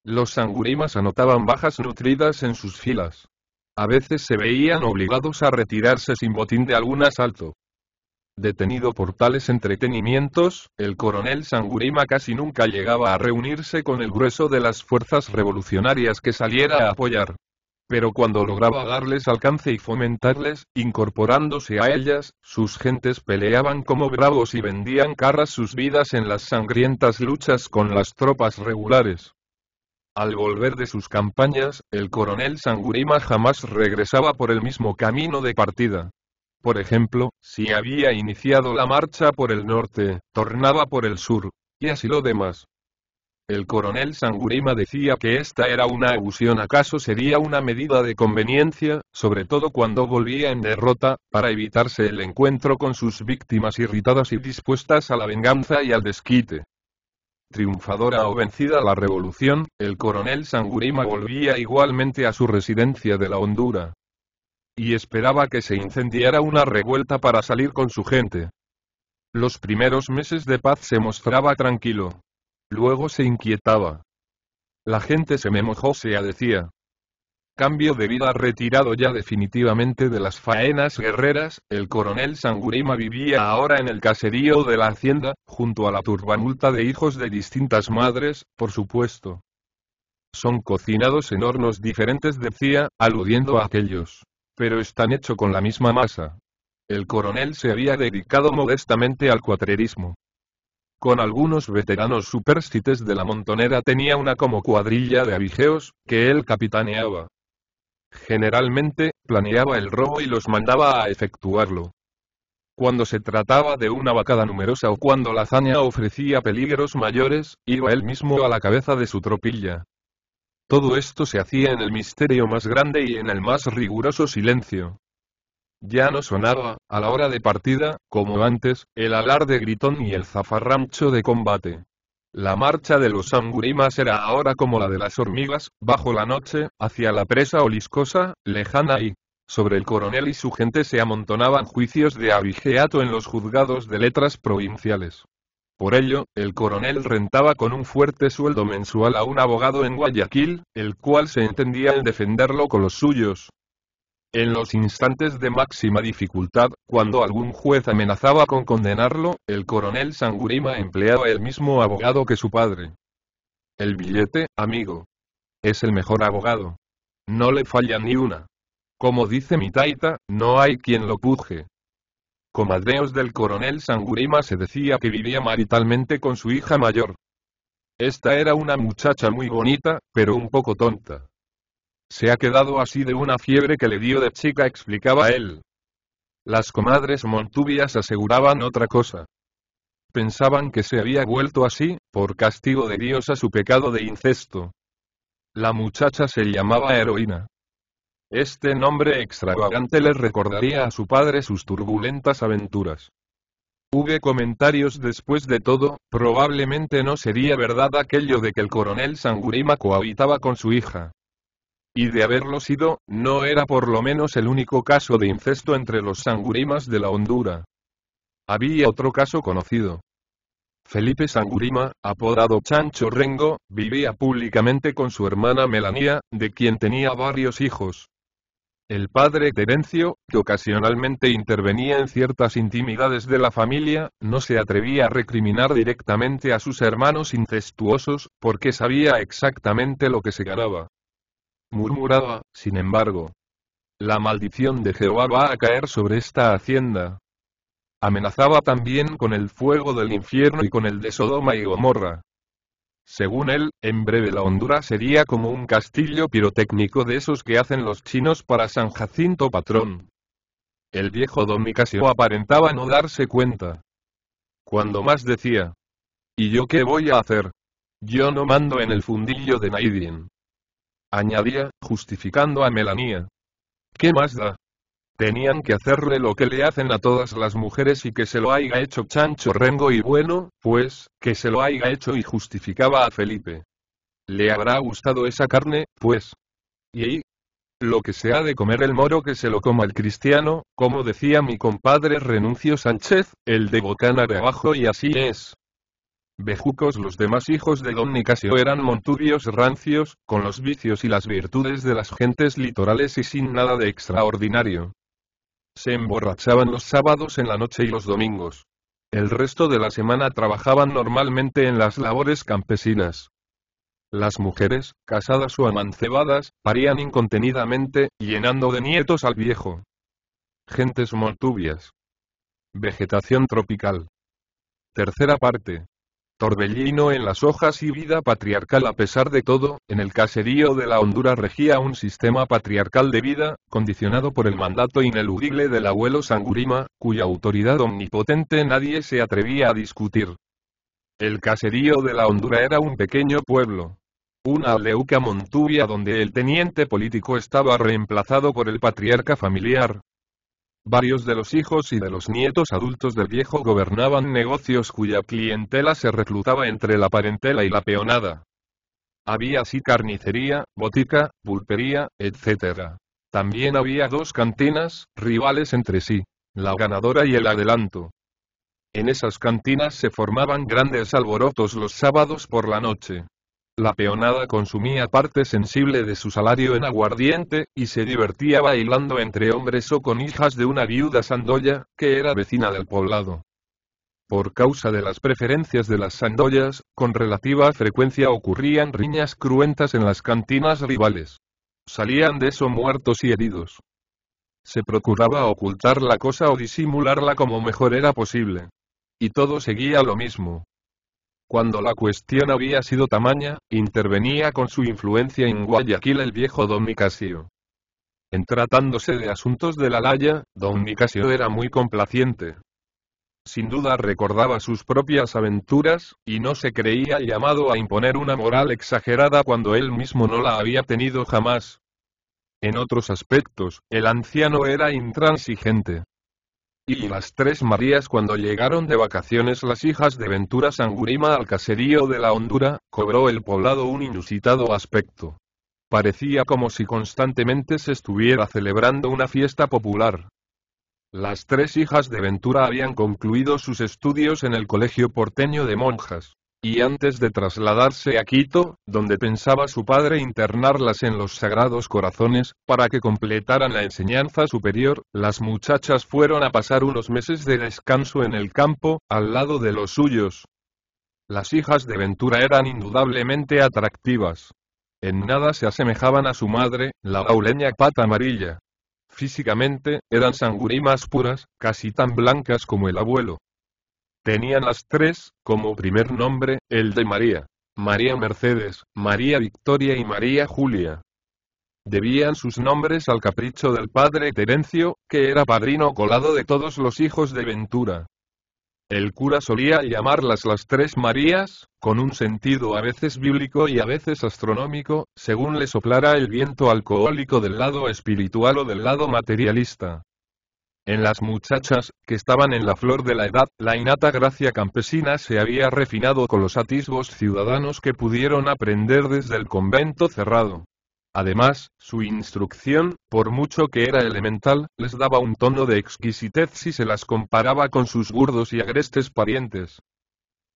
Los Sangurimas anotaban bajas nutridas en sus filas. A veces se veían obligados a retirarse sin botín de algún asalto. Detenido por tales entretenimientos, el coronel Sangurima casi nunca llegaba a reunirse con el grueso de las fuerzas revolucionarias que saliera a apoyar. Pero cuando lograba darles alcance y fomentarles, incorporándose a ellas, sus gentes peleaban como bravos y vendían caras sus vidas en las sangrientas luchas con las tropas regulares. Al volver de sus campañas, el coronel Sangurima jamás regresaba por el mismo camino de partida. Por ejemplo, si había iniciado la marcha por el norte, tornaba por el sur, y así lo demás. El coronel Sangurima decía que esta era una abusión, acaso sería una medida de conveniencia, sobre todo cuando volvía en derrota, para evitarse el encuentro con sus víctimas irritadas y dispuestas a la venganza y al desquite. Triunfadora o vencida la revolución, el coronel Sangurima volvía igualmente a su residencia de la Hondura. Y esperaba que se incendiara una revuelta para salir con su gente. Los primeros meses de paz se mostraba tranquilo. Luego se inquietaba. La gente se me mojó, se decía. Cambio de vida. Retirado ya definitivamente de las faenas guerreras, el coronel Sangurima vivía ahora en el caserío de la hacienda, junto a la turbamulta de hijos de distintas madres, por supuesto. Son cocinados en hornos diferentes, decía, aludiendo a aquellos. Pero están hechos con la misma masa. El coronel se había dedicado modestamente al cuatrerismo. Con algunos veteranos superstites de la montonera tenía una como cuadrilla de abigeos, que él capitaneaba. Generalmente, planeaba el robo y los mandaba a efectuarlo. Cuando se trataba de una vacada numerosa o cuando la hazaña ofrecía peligros mayores, iba él mismo a la cabeza de su tropilla. Todo esto se hacía en el misterio más grande y en el más riguroso silencio. Ya no sonaba, a la hora de partida, como antes, el alarde gritón y el zafarrancho de combate. La marcha de los Sangurimas era ahora como la de las hormigas, bajo la noche, hacia la presa oliscosa, lejana y, sobre el coronel y su gente se amontonaban juicios de abigeato en los juzgados de letras provinciales. Por ello, el coronel rentaba con un fuerte sueldo mensual a un abogado en Guayaquil, el cual se entendía en defenderlo con los suyos. En los instantes de máxima dificultad, cuando algún juez amenazaba con condenarlo, el coronel Sangurima empleaba el mismo abogado que su padre. El billete, amigo. Es el mejor abogado. No le falla ni una. Como dice mi taita, no hay quien lo puje. Comadreos del coronel Sangurima se decía que vivía maritalmente con su hija mayor. Esta era una muchacha muy bonita, pero un poco tonta. Se ha quedado así de una fiebre que le dio de chica, explicaba él. Las comadres montubias aseguraban otra cosa. Pensaban que se había vuelto así, por castigo de Dios a su pecado de incesto. La muchacha se llamaba Heroína. Este nombre extravagante le recordaría a su padre sus turbulentas aventuras. Hubo comentarios después de todo, probablemente no sería verdad aquello de que el coronel Sangurima cohabitaba con su hija. Y de haberlo sido, no era por lo menos el único caso de incesto entre los Sangurimas de la Hondura. Había otro caso conocido. Felipe Sangurima, apodado Chancho Rengo, vivía públicamente con su hermana Melanía, de quien tenía varios hijos. El padre Terencio, que ocasionalmente intervenía en ciertas intimidades de la familia, no se atrevía a recriminar directamente a sus hermanos incestuosos, porque sabía exactamente lo que se ganaba. Murmuraba, sin embargo. La maldición de Jehová va a caer sobre esta hacienda. Amenazaba también con el fuego del infierno y con el de Sodoma y Gomorra. Según él, en breve la Hondura sería como un castillo pirotécnico de esos que hacen los chinos para San Jacinto patrón. El viejo don Nicasio aparentaba no darse cuenta. Cuando más decía. ¿Y yo qué voy a hacer? Yo no mando en el fundillo de Naidien. Añadía, justificando a Melanía. ¿Qué más da? Tenían que hacerle lo que le hacen a todas las mujeres y que se lo haya hecho Chancho Rengo y bueno, pues, que se lo haya hecho, y justificaba a Felipe. ¿Le habrá gustado esa carne, pues? Y lo que se ha de comer el moro que se lo coma el cristiano, como decía mi compadre Renuncio Sánchez, el de Bocana de Abajo, y así es. Bejucos. Los demás hijos de don Nicasio eran montubios rancios, con los vicios y las virtudes de las gentes litorales y sin nada de extraordinario. Se emborrachaban los sábados en la noche y los domingos. El resto de la semana trabajaban normalmente en las labores campesinas. Las mujeres, casadas o amancebadas, parían incontenidamente, llenando de nietos al viejo. Gentes montubias. Vegetación tropical. Tercera parte. Torbellino en las hojas y vida patriarcal. A pesar de todo, en el caserío de la Hondura regía un sistema patriarcal de vida, condicionado por el mandato ineludible del abuelo Sangurima, cuya autoridad omnipotente nadie se atrevía a discutir. El caserío de la Hondura era un pequeño pueblo. Una aldeuca montuvia donde el teniente político estaba reemplazado por el patriarca familiar. Varios de los hijos y de los nietos adultos del viejo gobernaban negocios cuya clientela se reclutaba entre la parentela y la peonada. Había así carnicería, botica, pulpería, etc. También había dos cantinas, rivales entre sí, la ganadora y el adelanto. En esas cantinas se formaban grandes alborotos los sábados por la noche. La peonada consumía parte sensible de su salario en aguardiente, y se divertía bailando entre hombres o con hijas de una viuda sandoya, que era vecina del poblado. Por causa de las preferencias de las sandoyas, con relativa frecuencia ocurrían riñas cruentas en las cantinas rivales. Salían de eso muertos y heridos. Se procuraba ocultar la cosa o disimularla como mejor era posible. Y todo seguía lo mismo. Cuando la cuestión había sido tamaña, intervenía con su influencia en Guayaquil el viejo don Nicasio. En tratándose de asuntos de la laya, don Nicasio era muy complaciente. Sin duda recordaba sus propias aventuras, y no se creía llamado a imponer una moral exagerada cuando él mismo no la había tenido jamás. En otros aspectos, el anciano era intransigente. Y las tres Marías, cuando llegaron de vacaciones las hijas de Ventura Sangurima al caserío de la Hondura, cobró el poblado un inusitado aspecto. Parecía como si constantemente se estuviera celebrando una fiesta popular. Las tres hijas de Ventura habían concluido sus estudios en el colegio porteño de monjas. Y antes de trasladarse a Quito, donde pensaba su padre internarlas en los Sagrados Corazones, para que completaran la enseñanza superior, las muchachas fueron a pasar unos meses de descanso en el campo, al lado de los suyos. Las hijas de Ventura eran indudablemente atractivas. En nada se asemejaban a su madre, la lauleña Pata Amarilla. Físicamente, eran sangurimas puras, casi tan blancas como el abuelo. Tenían las tres, como primer nombre, el de María. María Mercedes, María Victoria y María Julia. Debían sus nombres al capricho del padre Terencio, que era padrino colado de todos los hijos de Ventura. El cura solía llamarlas las tres Marías, con un sentido a veces bíblico y a veces astronómico, según le soplara el viento alcohólico del lado espiritual o del lado materialista. En las muchachas, que estaban en la flor de la edad, la innata gracia campesina se había refinado con los atisbos ciudadanos que pudieron aprender desde el convento cerrado. Además, su instrucción, por mucho que era elemental, les daba un tono de exquisitez si se las comparaba con sus burdos y agrestes parientes.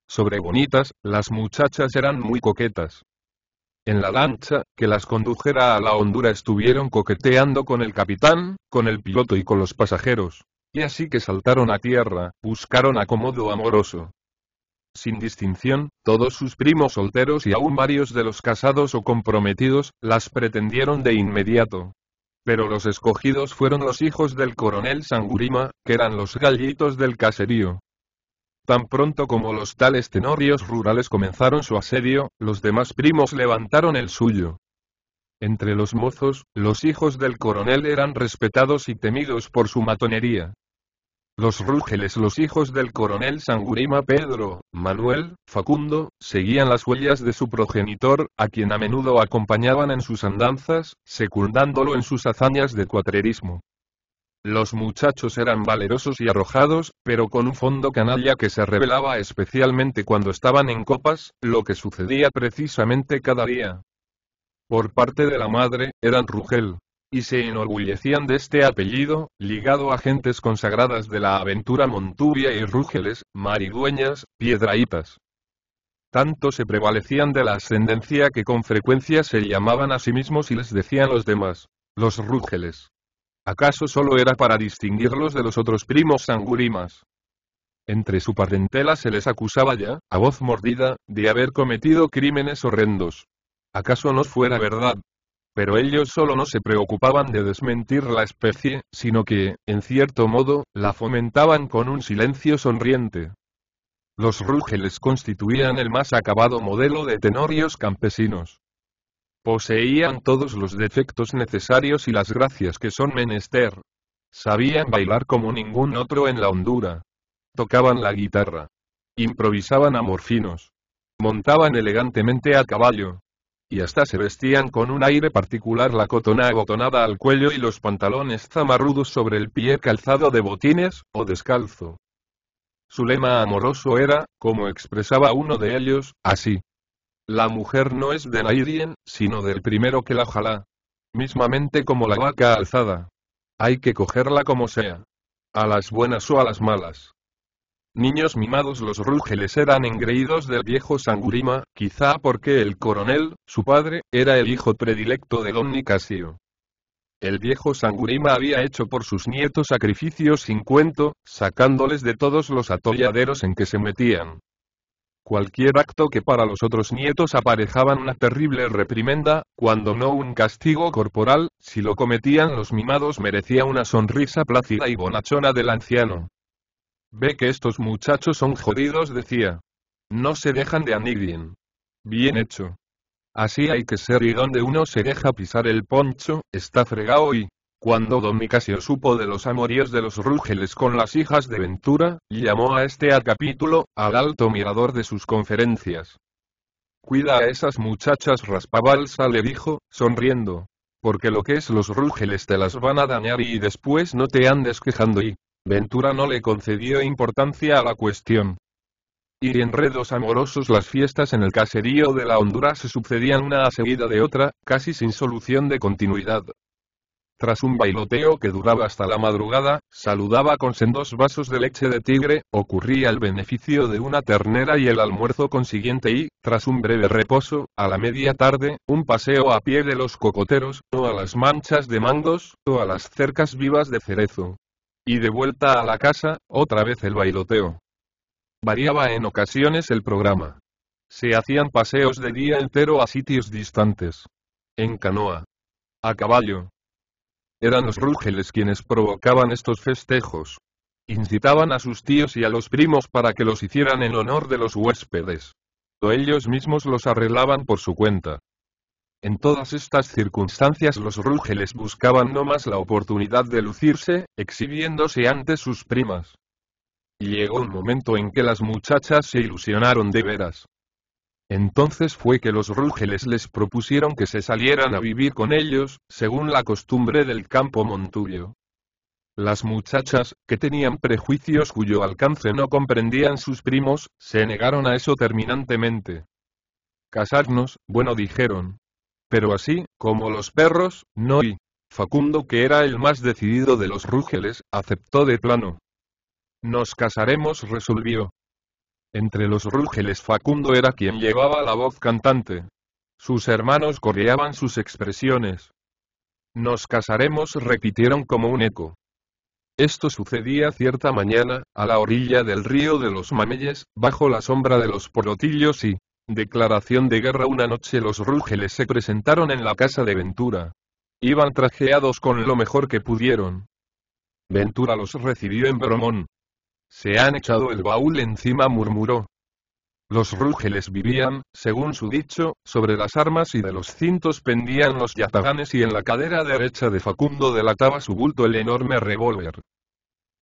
Sobre bonitas, las muchachas eran muy coquetas. En la lancha, que las condujera a la Hondura estuvieron coqueteando con el capitán, con el piloto y con los pasajeros. Y así que saltaron a tierra, buscaron acomodo amoroso. Sin distinción, todos sus primos solteros y aún varios de los casados o comprometidos, las pretendieron de inmediato. Pero los escogidos fueron los hijos del coronel Sangurima, que eran los gallitos del caserío. Tan pronto como los tales tenorios rurales comenzaron su asedio, los demás primos levantaron el suyo. Entre los mozos, los hijos del coronel eran respetados y temidos por su matonería. Los Rúgeles, los hijos del coronel Sangurima, Pedro, Manuel, Facundo, seguían las huellas de su progenitor, a quien a menudo acompañaban en sus andanzas, secundándolo en sus hazañas de cuatrerismo. Los muchachos eran valerosos y arrojados, pero con un fondo canalla que se revelaba especialmente cuando estaban en copas, lo que sucedía precisamente cada día. Por parte de la madre, eran Rugel, y se enorgullecían de este apellido, ligado a gentes consagradas de la aventura Montuvia y Rúgeles, maridueñas, piedraítas. Tanto se prevalecían de la ascendencia que con frecuencia se llamaban a sí mismos y les decían los demás, los Rúgeles. ¿Acaso solo era para distinguirlos de los otros primos sangurimas? Entre su parentela se les acusaba ya, a voz mordida, de haber cometido crímenes horrendos. ¿Acaso no fuera verdad? Pero ellos solo no se preocupaban de desmentir la especie, sino que, en cierto modo, la fomentaban con un silencio sonriente. Los Rúgeles constituían el más acabado modelo de tenorios campesinos. Poseían todos los defectos necesarios y las gracias que son menester. Sabían bailar como ningún otro en la hondura. Tocaban la guitarra. Improvisaban amorfinos. Montaban elegantemente a caballo. Y hasta se vestían con un aire particular, la cotona abotonada al cuello y los pantalones zamarrudos sobre el pie calzado de botines, o descalzo. Su lema amoroso era, como expresaba uno de ellos, así: la mujer no es de nadie, sino del primero que la jala. Mismamente como la vaca alzada. Hay que cogerla como sea. A las buenas o a las malas. Niños mimados, los Rúgeles eran engreídos del viejo Sangurima, quizá porque el coronel, su padre, era el hijo predilecto de don Nicasio. El viejo Sangurima había hecho por sus nietos sacrificios sin cuento, sacándoles de todos los atolladeros en que se metían. Cualquier acto que para los otros nietos aparejaban una terrible reprimenda, cuando no un castigo corporal, si lo cometían los mimados merecía una sonrisa plácida y bonachona del anciano. Ve que estos muchachos son jodidos, decía. No se dejan de anidien. Bien hecho. Así hay que ser, y donde uno se deja pisar el poncho, está fregado. Y cuando don Nicasio supo de los amoríos de los Rúgeles con las hijas de Ventura, llamó a este al capítulo, al alto mirador de sus conferencias. Cuida a esas muchachas, Raspabalsa, le dijo, sonriendo. Porque lo que es los Rúgeles te las van a dañar y después no te andes quejando. Y Ventura no le concedió importancia a la cuestión. Y enredos amorosos, las fiestas en el caserío de la Hondura se sucedían una a seguida de otra, casi sin solución de continuidad. Tras un bailoteo que duraba hasta la madrugada, saludaba con sendos vasos de leche de tigre, ocurría el beneficio de una ternera y el almuerzo consiguiente y, tras un breve reposo, a la media tarde, un paseo a pie de los cocoteros, o a las manchas de mangos, o a las cercas vivas de cerezo. Y de vuelta a la casa, otra vez el bailoteo. Variaba en ocasiones el programa. Se hacían paseos de día entero a sitios distantes. En canoa. A caballo. Eran los Rúgeles quienes provocaban estos festejos. Incitaban a sus tíos y a los primos para que los hicieran en honor de los huéspedes. O ellos mismos los arreglaban por su cuenta. En todas estas circunstancias los Rúgeles buscaban no más la oportunidad de lucirse, exhibiéndose ante sus primas. Llegó un momento en que las muchachas se ilusionaron de veras. Entonces fue que los Rúgeles les propusieron que se salieran a vivir con ellos, según la costumbre del campo montuyo. Las muchachas, que tenían prejuicios cuyo alcance no comprendían sus primos, se negaron a eso terminantemente. Casarnos, bueno, dijeron. Pero así, como los perros, no. Y Facundo, que era el más decidido de los Rúgeles, aceptó de plano. Nos casaremos, resolvió. Entre los Rúgeles Facundo era quien llevaba la voz cantante. Sus hermanos coreaban sus expresiones. Nos casaremos, repitieron como un eco. Esto sucedía cierta mañana, a la orilla del río de los Mameyes, bajo la sombra de los porotillos y, declaración de guerra, una noche los Rúgeles se presentaron en la casa de Ventura. Iban trajeados con lo mejor que pudieron. Ventura los recibió en bromón. Se han echado el baúl encima, murmuró. Los Rúgeles vivían, según su dicho, sobre las armas y de los cintos pendían los yataganes y en la cadera derecha de Facundo delataba su bulto el enorme revólver.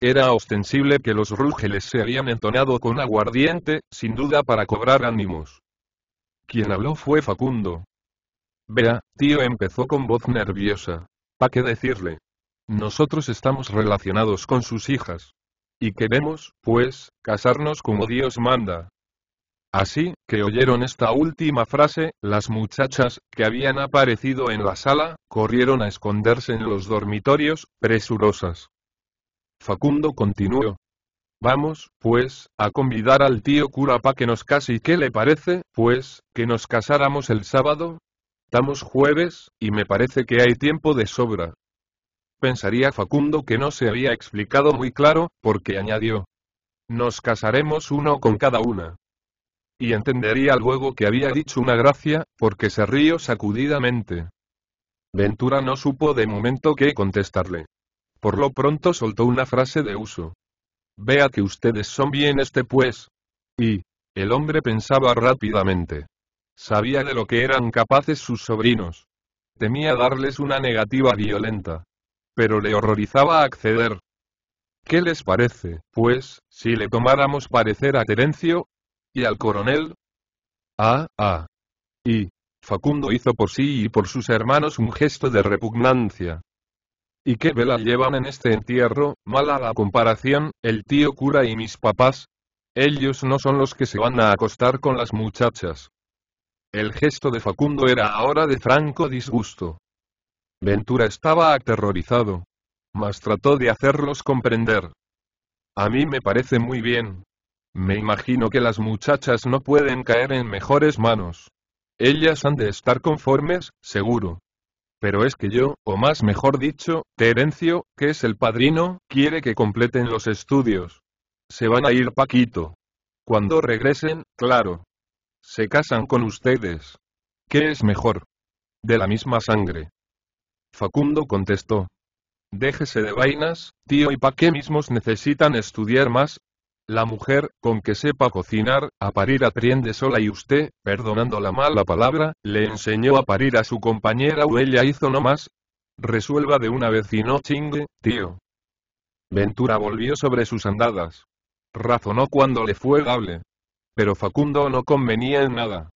Era ostensible que los Rúgeles se habían entonado con aguardiente, sin duda para cobrar ánimos. Quien habló fue Facundo. Vea, tío, empezó con voz nerviosa. ¿Pa qué decirle? Nosotros estamos relacionados con sus hijas. Y queremos, pues, casarnos como Dios manda. Así que oyeron esta última frase, las muchachas, que habían aparecido en la sala, corrieron a esconderse en los dormitorios, presurosas. Facundo continuó. Vamos, pues, a convidar al tío cura pa' que nos case. ¿Y qué le parece, pues, que nos casáramos el sábado? Estamos jueves, y me parece que hay tiempo de sobra. Pensaría Facundo que no se había explicado muy claro, porque añadió. Nos casaremos uno con cada una. Y entendería luego que había dicho una gracia, porque se rió sacudidamente. Ventura no supo de momento qué contestarle. Por lo pronto soltó una frase de uso. Vea que ustedes son bien pues. Y el hombre pensaba rápidamente. Sabía de lo que eran capaces sus sobrinos. Temía darles una negativa violenta. Pero le horrorizaba acceder. ¿Qué les parece, pues, si le tomáramos parecer a Terencio? ¿Y al coronel? Y Facundo hizo por sí y por sus hermanos un gesto de repugnancia. ¿Y qué vela llevan en este entierro? Mala la comparación, el tío cura y mis papás. Ellos no son los que se van a acostar con las muchachas. El gesto de Facundo era ahora de franco disgusto. Ventura estaba aterrorizado. Mas trató de hacerlos comprender. A mí me parece muy bien. Me imagino que las muchachas no pueden caer en mejores manos. Ellas han de estar conformes, seguro. Pero es que yo, o más mejor dicho, Terencio, que es el padrino, quiere que completen los estudios. Se van a ir Paquito. Cuando regresen, claro. Se casan con ustedes. ¿Qué es mejor? De la misma sangre. Facundo contestó. Déjese de vainas, tío, ¿y pa' qué mismos necesitan estudiar más? La mujer, con que sepa cocinar, a parir aprende sola y usted, perdonando la mala palabra, le enseñó a parir a su compañera o ella hizo no más. Resuelva de una vez y no chingue, tío. Ventura volvió sobre sus andadas. Razonó cuando le fue dable. Pero Facundo no convenía en nada.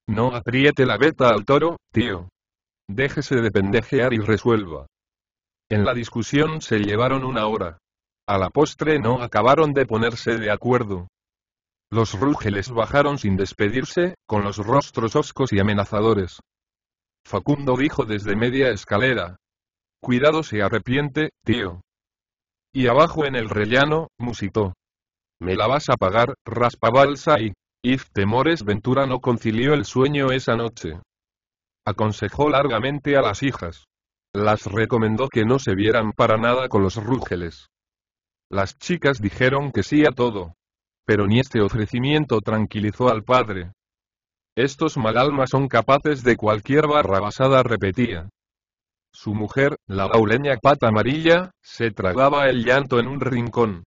No apriete la veta al toro, tío. Déjese de pendejear y resuelva. En la discusión se llevaron una hora. A la postre no acabaron de ponerse de acuerdo. Los Rúgeles bajaron sin despedirse, con los rostros hoscos y amenazadores. Facundo dijo desde media escalera. Cuidado se arrepiente, tío. Y abajo en el rellano, musitó. Me la vas a pagar, raspabalsa y... If temores Ventura no concilió el sueño esa noche. Aconsejó largamente a las hijas. Las recomendó que no se vieran para nada con los Rúgeles. Las chicas dijeron que sí a todo. Pero ni este ofrecimiento tranquilizó al padre. Estos malalmas son capaces de cualquier barrabasada, repetía. Su mujer, la lauleña Pata Amarilla, se tragaba el llanto en un rincón.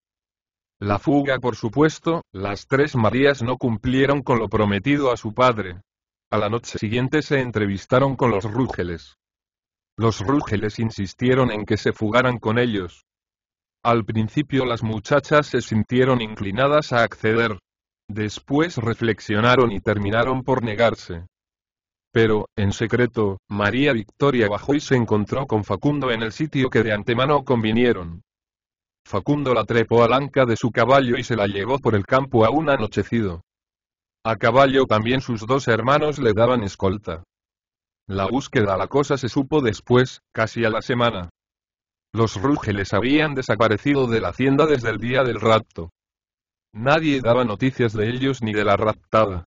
La fuga, por supuesto, las tres Marías no cumplieron con lo prometido a su padre. A la noche siguiente se entrevistaron con los Rúgeles. Los Rúgeles insistieron en que se fugaran con ellos. Al principio las muchachas se sintieron inclinadas a acceder. Después reflexionaron y terminaron por negarse. Pero, en secreto, María Victoria bajó y se encontró con Facundo en el sitio que de antemano convinieron. Facundo la trepó al anca de su caballo y se la llevó por el campo aún anochecido. A caballo también sus dos hermanos le daban escolta. La búsqueda la cosa se supo después, casi a la semana. Los Rúgeles habían desaparecido de la hacienda desde el día del rapto. Nadie daba noticias de ellos ni de la raptada.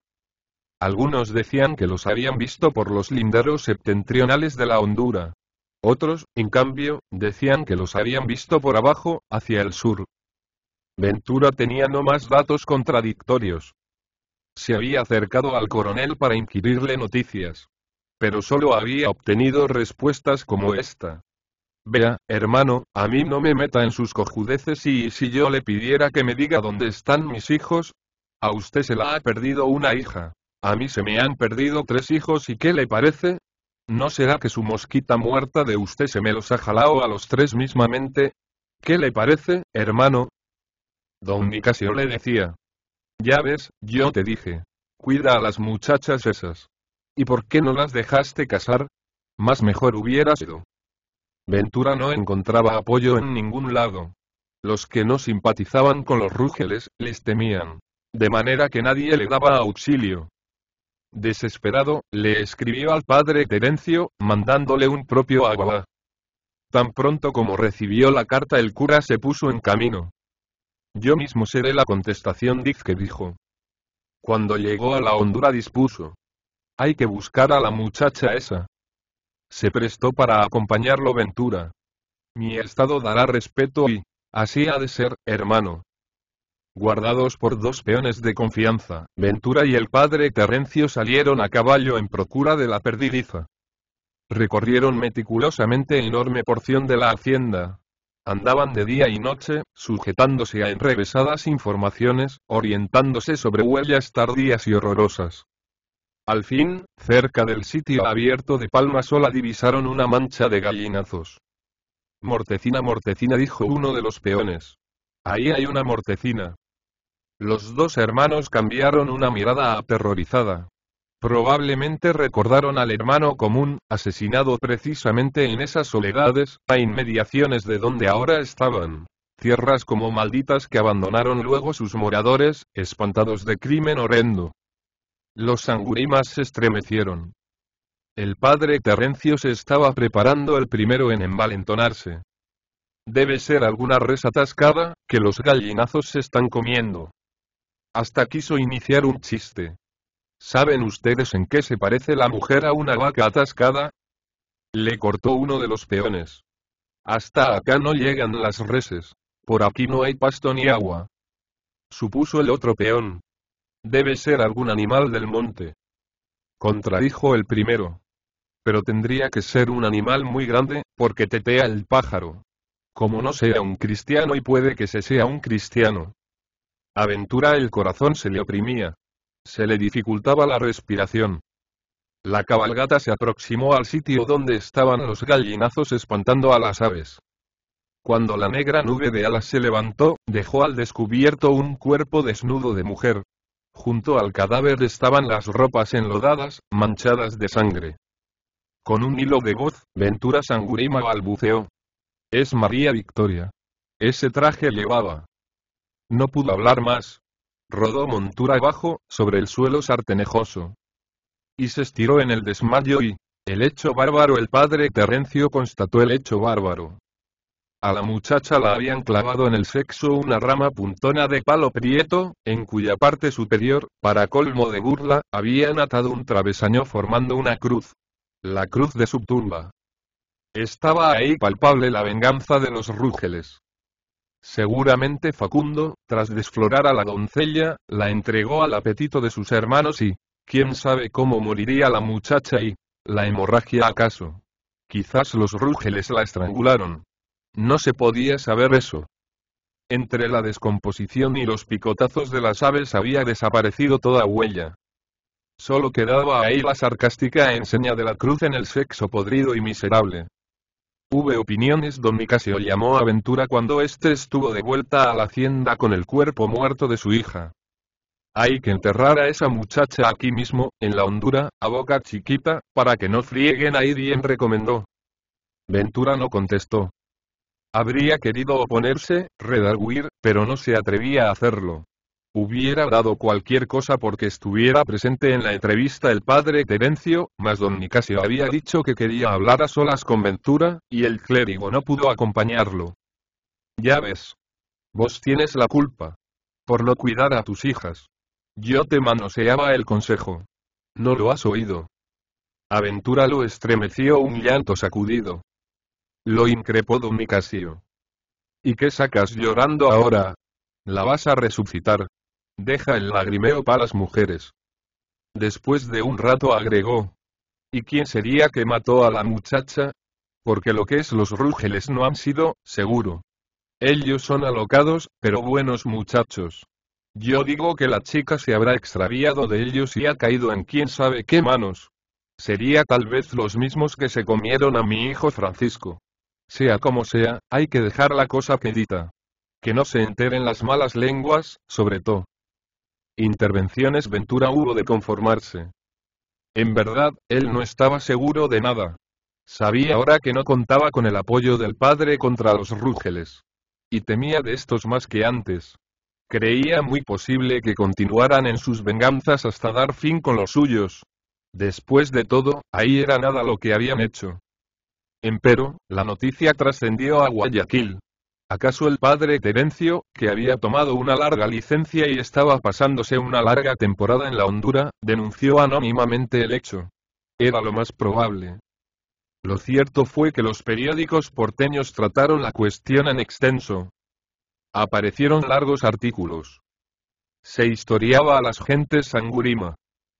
Algunos decían que los habían visto por los linderos septentrionales de la hondura. Otros, en cambio, decían que los habían visto por abajo, hacia el sur. Ventura tenía no más datos contradictorios. Se había acercado al coronel para inquirirle noticias. Pero solo había obtenido respuestas como esta. Vea, hermano, a mí no me meta en sus cojudeces y si yo le pidiera que me diga dónde están mis hijos, a usted se la ha perdido una hija, a mí se me han perdido 3 hijos y ¿qué le parece? ¿No será que su mosquita muerta de usted se me los ha jalado a los 3 mismamente? ¿Qué le parece, hermano? Don Nicasio le decía. Ya ves, yo te dije. Cuida a las muchachas esas. ¿Y por qué no las dejaste casar? Más mejor hubiera sido. Ventura no encontraba apoyo en ningún lado. Los que no simpatizaban con los Rúgeles, les temían. De manera que nadie le daba auxilio. Desesperado, le escribió al padre Terencio, mandándole un propio agua. Tan pronto como recibió la carta el cura se puso en camino. Yo mismo seré la contestación, que dijo. Cuando llegó a la hondura dispuso. Hay que buscar a la muchacha esa. Se prestó para acompañarlo Ventura. Mi estado dará respeto y, así ha de ser, hermano. Guardados por 2 peones de confianza, Ventura y el padre Terencio salieron a caballo en procura de la perdidiza. Recorrieron meticulosamente enorme porción de la hacienda. Andaban de día y noche, sujetándose a enrevesadas informaciones, orientándose sobre huellas tardías y horrorosas. Al fin, cerca del sitio abierto de Palma Sola divisaron una mancha de gallinazos. Mortecina, Mortecina, dijo uno de los peones. Ahí hay una Mortecina. Los dos hermanos cambiaron una mirada aterrorizada. Probablemente recordaron al hermano común, asesinado precisamente en esas soledades, a inmediaciones de donde ahora estaban. Tierras como malditas que abandonaron luego sus moradores, espantados de crimen horrendo. Los sangurimas se estremecieron. El padre Terencio se estaba preparando el primero en envalentonarse. Debe ser alguna res atascada, que los gallinazos se están comiendo. Hasta quiso iniciar un chiste. ¿Saben ustedes en qué se parece la mujer a una vaca atascada? Le cortó uno de los peones. Hasta acá no llegan las reses. Por aquí no hay pasto ni agua. Supuso el otro peón. Debe ser algún animal del monte. Contradijo el primero. Pero tendría que ser un animal muy grande, porque tetea el pájaro. Como no sea un cristiano y puede que se sea un cristiano. Aventura el corazón se le oprimía. Se le dificultaba la respiración. La cabalgata se aproximó al sitio donde estaban los gallinazos espantando a las aves. Cuando la negra nube de alas se levantó, dejó al descubierto un cuerpo desnudo de mujer. Junto al cadáver estaban las ropas enlodadas, manchadas de sangre. Con un hilo de voz, Ventura Sangurima balbuceó. Es María Victoria. Ese traje llevaba. No pudo hablar más. Rodó montura abajo, sobre el suelo sartenejoso. Y se estiró en el desmayo y, el hecho bárbaro, el padre Terencio constató el hecho bárbaro. A la muchacha la habían clavado en el sexo una rama puntona de palo prieto, en cuya parte superior, para colmo de burla, habían atado un travesaño formando una cruz. La cruz de su tumba. Estaba ahí palpable la venganza de los Rúgeles. Seguramente Facundo, tras desflorar a la doncella, la entregó al apetito de sus hermanos y, quién sabe cómo moriría la muchacha y, la hemorragia acaso. Quizás los Rúgeles la estrangularon. No se podía saber eso. Entre la descomposición y los picotazos de las aves había desaparecido toda huella. Solo quedaba ahí la sarcástica enseña de la cruz en el sexo podrido y miserable. Hubo opiniones. Don Nicasio llamó a Ventura cuando éste estuvo de vuelta a la hacienda con el cuerpo muerto de su hija. Hay que enterrar a esa muchacha aquí mismo, en la hondura, a boca chiquita, para que no frieguen ahí bien, recomendó. Ventura no contestó. Habría querido oponerse, redarguir, pero no se atrevía a hacerlo. Hubiera dado cualquier cosa porque estuviera presente en la entrevista el padre Terencio, mas don Nicasio había dicho que quería hablar a solas con Ventura, y el clérigo no pudo acompañarlo. Ya ves. Vos tienes la culpa. Por no cuidar a tus hijas. Yo te manoseaba el consejo. ¿No lo has oído? A Ventura lo estremeció un llanto sacudido. Lo increpó don Nicasio. ¿Y qué sacas llorando ahora? La vas a resucitar. Deja el lagrimeo para las mujeres. Después de un rato agregó. ¿Y quién sería que mató a la muchacha? Porque lo que es los Rúgeles no han sido, seguro. Ellos son alocados, pero buenos muchachos. Yo digo que la chica se habrá extraviado de ellos y ha caído en quién sabe qué manos. Sería tal vez los mismos que se comieron a mi hijo Francisco. Sea como sea, hay que dejar la cosa quedita. Que no se enteren las malas lenguas, sobre todo. Intervenciones. Ventura hubo de conformarse. En verdad, él no estaba seguro de nada. Sabía ahora que no contaba con el apoyo del padre contra los Rúgeles. Y temía de estos más que antes. Creía muy posible que continuaran en sus venganzas hasta dar fin con los suyos. Después de todo, ahí era nada lo que habían hecho. Empero, la noticia trascendió a Guayaquil. ¿Acaso el padre Terencio, que había tomado una larga licencia y estaba pasándose una larga temporada en la hondura, denunció anónimamente el hecho? Era lo más probable. Lo cierto fue que los periódicos porteños trataron la cuestión en extenso. Aparecieron largos artículos. Se historiaba a las gentes Sangurima.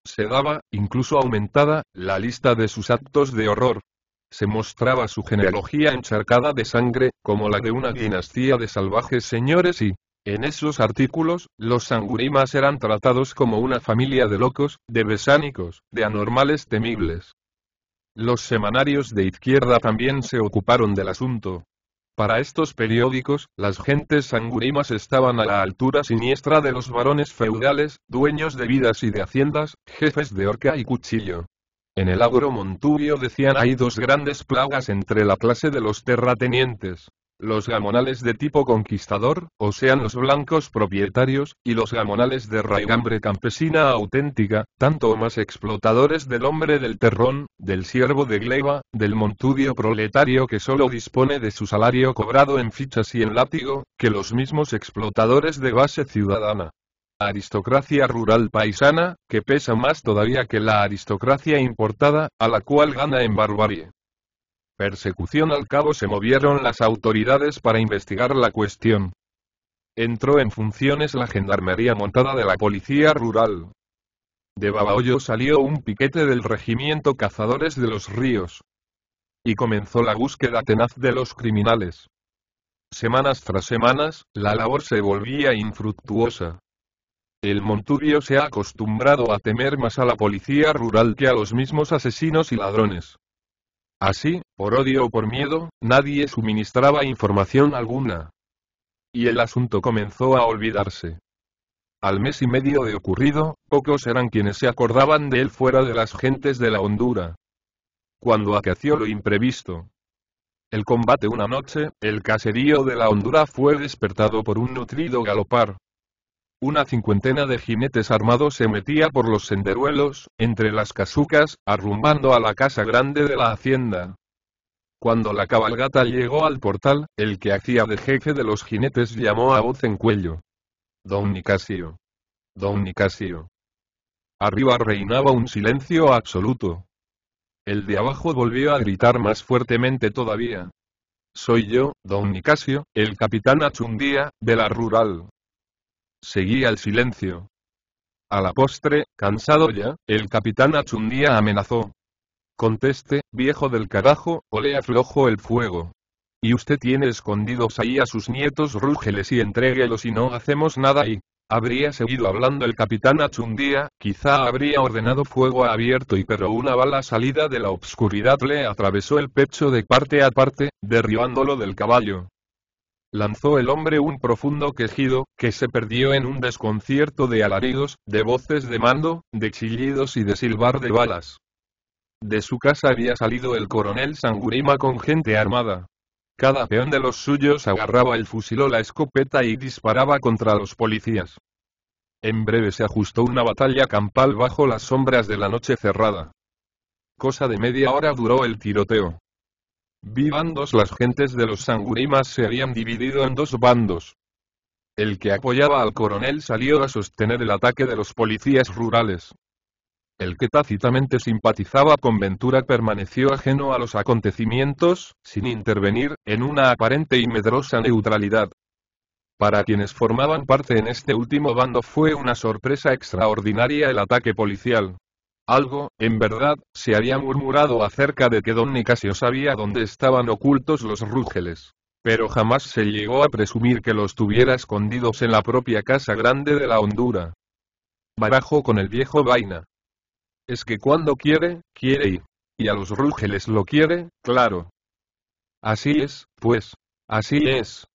Se daba, incluso aumentada, la lista de sus actos de horror. Se mostraba su genealogía encharcada de sangre, como la de una dinastía de salvajes señores y, en esos artículos, los Sangurimas eran tratados como una familia de locos, de besánicos, de anormales temibles. Los semanarios de izquierda también se ocuparon del asunto. Para estos periódicos, las gentes sangurimas estaban a la altura siniestra de los varones feudales, dueños de vidas y de haciendas, jefes de horca y cuchillo. En el agro Montubio decían hay dos grandes plagas entre la clase de los terratenientes. Los gamonales de tipo conquistador, o sean los blancos propietarios, y los gamonales de raigambre campesina auténtica, tanto o más explotadores del hombre del terrón, del siervo de gleba, del montubio proletario que solo dispone de su salario cobrado en fichas y en látigo, que los mismos explotadores de base ciudadana. Aristocracia rural paisana, que pesa más todavía que la aristocracia importada, a la cual gana en barbarie. Persecución al cabo se movieron las autoridades para investigar la cuestión. Entró en funciones la gendarmería montada de la policía rural. De Babahoyo salió un piquete del regimiento Cazadores de los Ríos. Y comenzó la búsqueda tenaz de los criminales. Semanas tras semanas, la labor se volvía infructuosa. El Montubio se ha acostumbrado a temer más a la policía rural que a los mismos asesinos y ladrones. Así, por odio o por miedo, nadie suministraba información alguna. Y el asunto comenzó a olvidarse. Al mes y medio de ocurrido, pocos eran quienes se acordaban de él fuera de las gentes de la hondura. Cuando acaeció lo imprevisto. El combate una noche, el caserío de la hondura fue despertado por un nutrido galopar. Una cincuentena de jinetes armados se metía por los senderuelos, entre las casucas, arrumbando a la casa grande de la hacienda. Cuando la cabalgata llegó al portal, el que hacía de jefe de los jinetes llamó a voz en cuello. Don Nicasio. Don Nicasio. Arriba reinaba un silencio absoluto. El de abajo volvió a gritar más fuertemente todavía. Soy yo, don Nicasio, el capitán Achundía, de la rural. Seguía el silencio. A la postre, cansado ya, el capitán Achundía amenazó. Conteste, viejo del carajo, o le aflojo el fuego. Y usted tiene escondidos ahí a sus nietos rúgeles y entréguelos y no hacemos nada y... Habría seguido hablando el capitán Achundía, quizá habría ordenado fuego abierto pero una bala salida de la obscuridad le atravesó el pecho de parte a parte, derribándolo del caballo. Lanzó el hombre un profundo quejido, que se perdió en un desconcierto de alaridos, de voces de mando, de chillidos y de silbar de balas. De su casa había salido el coronel Sangurima con gente armada. Cada peón de los suyos agarraba el fusil o la escopeta y disparaba contra los policías. En breve se ajustó una batalla campal bajo las sombras de la noche cerrada. Cosa de media hora duró el tiroteo. Vivandos las gentes de los Sangurimas se habían dividido en dos bandos. El que apoyaba al coronel salió a sostener el ataque de los policías rurales. El que tácitamente simpatizaba con Ventura permaneció ajeno a los acontecimientos, sin intervenir, en una aparente y medrosa neutralidad. Para quienes formaban parte en este último bando fue una sorpresa extraordinaria el ataque policial. Algo, en verdad, se había murmurado acerca de que don Nicasio sabía dónde estaban ocultos los rúgeles. Pero jamás se llegó a presumir que los tuviera escondidos en la propia casa grande de la hondura. Barajo con el viejo vaina. Es que cuando quiere, quiere y a los rúgeles lo quiere, claro. Así es, pues. Así es.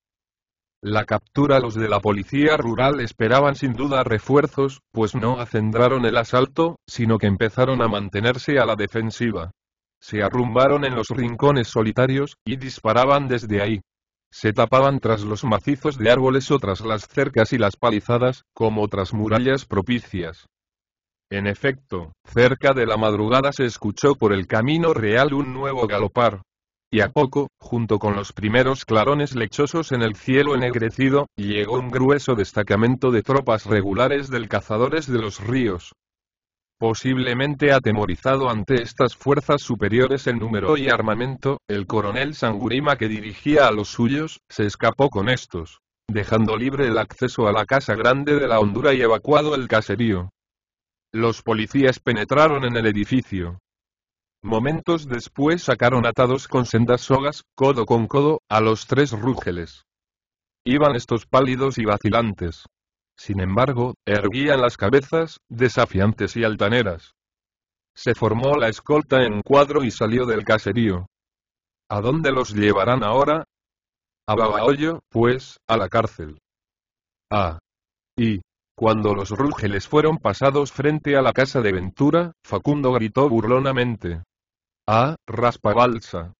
La captura. Los de la policía rural esperaban sin duda refuerzos, pues no acendraron el asalto, sino que empezaron a mantenerse a la defensiva. Se arrumbaron en los rincones solitarios, y disparaban desde ahí. Se tapaban tras los macizos de árboles o tras las cercas y las palizadas, como tras murallas propicias. En efecto, cerca de la madrugada se escuchó por el camino real un nuevo galopar. Y a poco, junto con los primeros clarones lechosos en el cielo ennegrecido, llegó un grueso destacamento de tropas regulares del Cazadores de los Ríos. Posiblemente atemorizado ante estas fuerzas superiores en número y armamento, el coronel Sangurima, que dirigía a los suyos, se escapó con estos, dejando libre el acceso a la casa grande de la hondura y evacuado el caserío. Los policías penetraron en el edificio. Momentos después sacaron atados con sendas sogas, codo con codo, a los 3 rúgeles. Iban estos pálidos y vacilantes. Sin embargo, erguían las cabezas, desafiantes y altaneras. Se formó la escolta en cuadro y salió del caserío. ¿A dónde los llevarán ahora? A Babahoyo, pues, a la cárcel. Ah. Y, cuando los rúgeles fueron pasados frente a la casa de Ventura, Facundo gritó burlonamente: «¡Ah, raspabalsa!».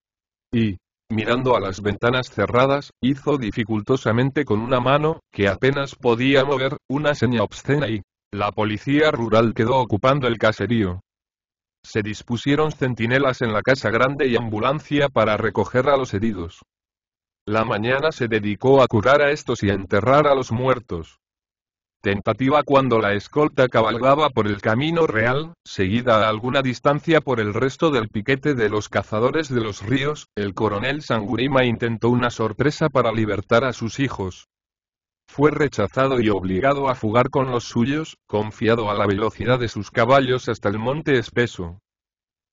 Y, mirando a las ventanas cerradas, hizo dificultosamente con una mano, que apenas podía mover, una seña obscena y, la policía rural quedó ocupando el caserío. Se dispusieron centinelas en la casa grande y ambulancia para recoger a los heridos. La mañana se dedicó a curar a estos y a enterrar a los muertos. Tentativa cuando la escolta cabalgaba por el camino real, seguida a alguna distancia por el resto del piquete de los cazadores de los ríos, el coronel Sangurima intentó una sorpresa para libertar a sus hijos. Fue rechazado y obligado a fugar con los suyos, confiado a la velocidad de sus caballos hasta el monte espeso.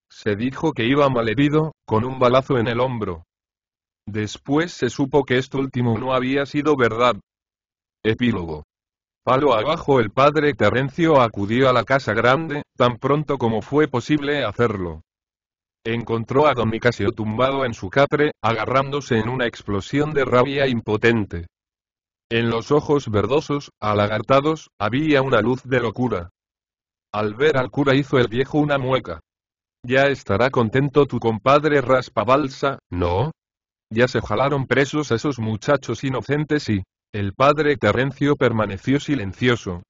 Se dijo que iba malherido, con un balazo en el hombro. Después se supo que esto último no había sido verdad. Epílogo. Palo abajo, el padre Terencio acudió a la casa grande, tan pronto como fue posible hacerlo. Encontró a don Nicasio tumbado en su catre, agarrándose en una explosión de rabia impotente. En los ojos verdosos, alagartados, había una luz de locura. Al ver al cura hizo el viejo una mueca. «Ya estará contento tu compadre Raspabalsa, ¿no? Ya se jalaron presos a esos muchachos inocentes y...». El padre Terencio permaneció silencioso.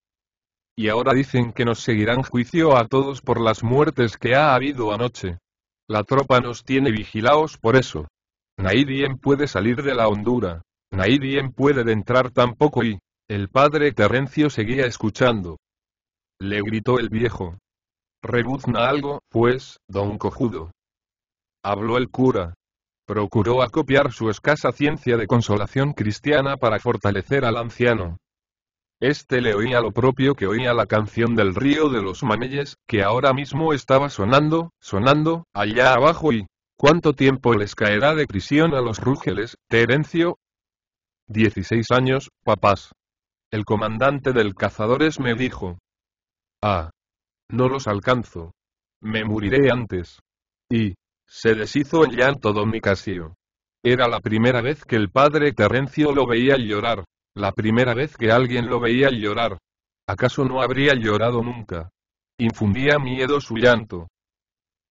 «Y ahora dicen que nos seguirán juicio a todos por las muertes que ha habido anoche. La tropa nos tiene vigilados por eso. Nadie puede salir de la hondura. Nadie puede entrar tampoco y...». El padre Terencio seguía escuchando. Le gritó el viejo: «Rebuzna algo, pues, don cojudo». Habló el cura. Procuró acopiar su escasa ciencia de consolación cristiana para fortalecer al anciano. Este le oía lo propio que oía la canción del río de los Mameyes, que ahora mismo estaba sonando, allá abajo y... ¿Cuánto tiempo les caerá de prisión a los rúgeles, Terencio? 16 años, papás. El comandante del cazadores me dijo. Ah. No los alcanzo. Me moriré antes. Y... Se deshizo en llanto don Nicasio. Era la primera vez que el padre Terencio lo veía llorar. La primera vez que alguien lo veía llorar. ¿Acaso no habría llorado nunca? Infundía miedo su llanto.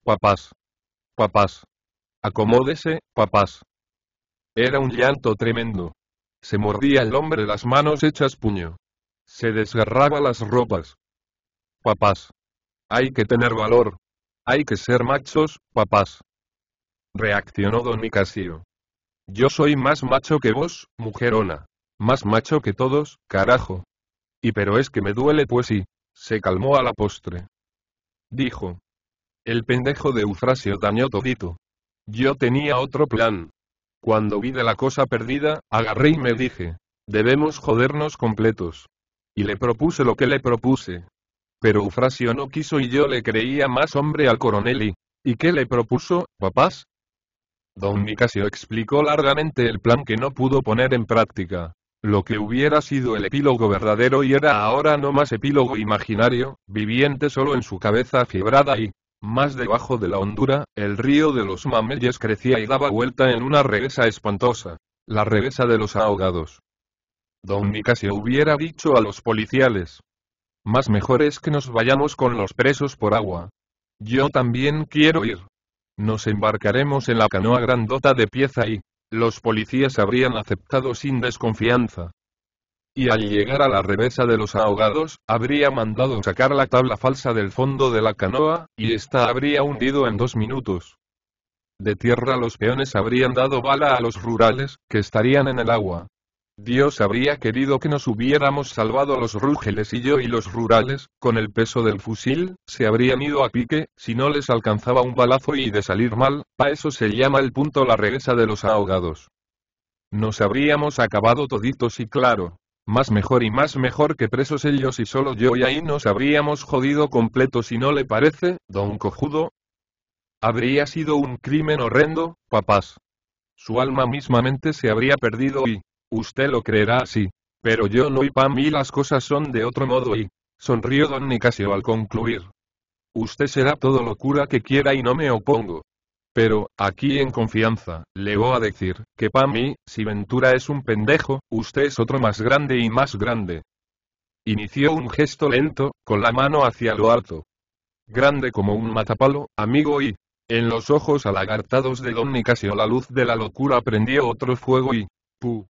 Papás. Papás. Acomódese, papás. Era un llanto tremendo. Se mordía el hombre las manos hechas puño. Se desgarraba las ropas. Papás. Hay que tener valor. Hay que ser machos, papás. Reaccionó don Nicasio. Yo soy más macho que vos, mujerona. Más macho que todos, carajo. Y pero es que me duele pues sí. Se calmó a la postre. Dijo. El pendejo de Eufrasio dañó todito. Yo tenía otro plan. Cuando vi de la cosa perdida, agarré y me dije. Debemos jodernos completos. Y le propuse lo que le propuse. Pero Eufrasio no quiso y yo le creía más hombre al coronel ¿y qué le propuso, papás? Don Nicasio explicó largamente el plan que no pudo poner en práctica. Lo que hubiera sido el epílogo verdadero y era ahora no más epílogo imaginario, viviente solo en su cabeza fiebrada y, más debajo de la hondura, el río de los Mameyes crecía y daba vuelta en una revesa espantosa. La revesa de los ahogados. Don Nicasio hubiera dicho a los policiales. Más mejor es que nos vayamos con los presos por agua. Yo también quiero ir. Nos embarcaremos en la canoa grandota de pieza y... Los policías habrían aceptado sin desconfianza. Y al llegar a la revesa de los ahogados, habría mandado sacar la tabla falsa del fondo de la canoa, y ésta habría hundido en 2 minutos. De tierra los peones habrían dado bala a los rurales, que estarían en el agua. Dios habría querido que nos hubiéramos salvado los rúgeles y yo y los rurales, con el peso del fusil, se habrían ido a pique, si no les alcanzaba un balazo y de salir mal, a eso se llama el punto la revesa de los ahogados. Nos habríamos acabado toditos y claro, más mejor que presos ellos y solo yo y ahí nos habríamos jodido completos y no le parece, don cojudo. Habría sido un crimen horrendo, papás. Su alma mismamente se habría perdido y... Usted lo creerá así. Pero yo no, y para mí las cosas son de otro modo y... Sonrió don Nicasio al concluir. Usted será todo locura que quiera y no me opongo. Pero, aquí en confianza, le voy a decir, que para mí, si Ventura es un pendejo, usted es otro más grande y más grande. Inició un gesto lento, con la mano hacia lo alto. Grande como un matapalo, amigo, y... En los ojos alagartados de don Nicasio la luz de la locura prendió otro fuego y... ¡Pu!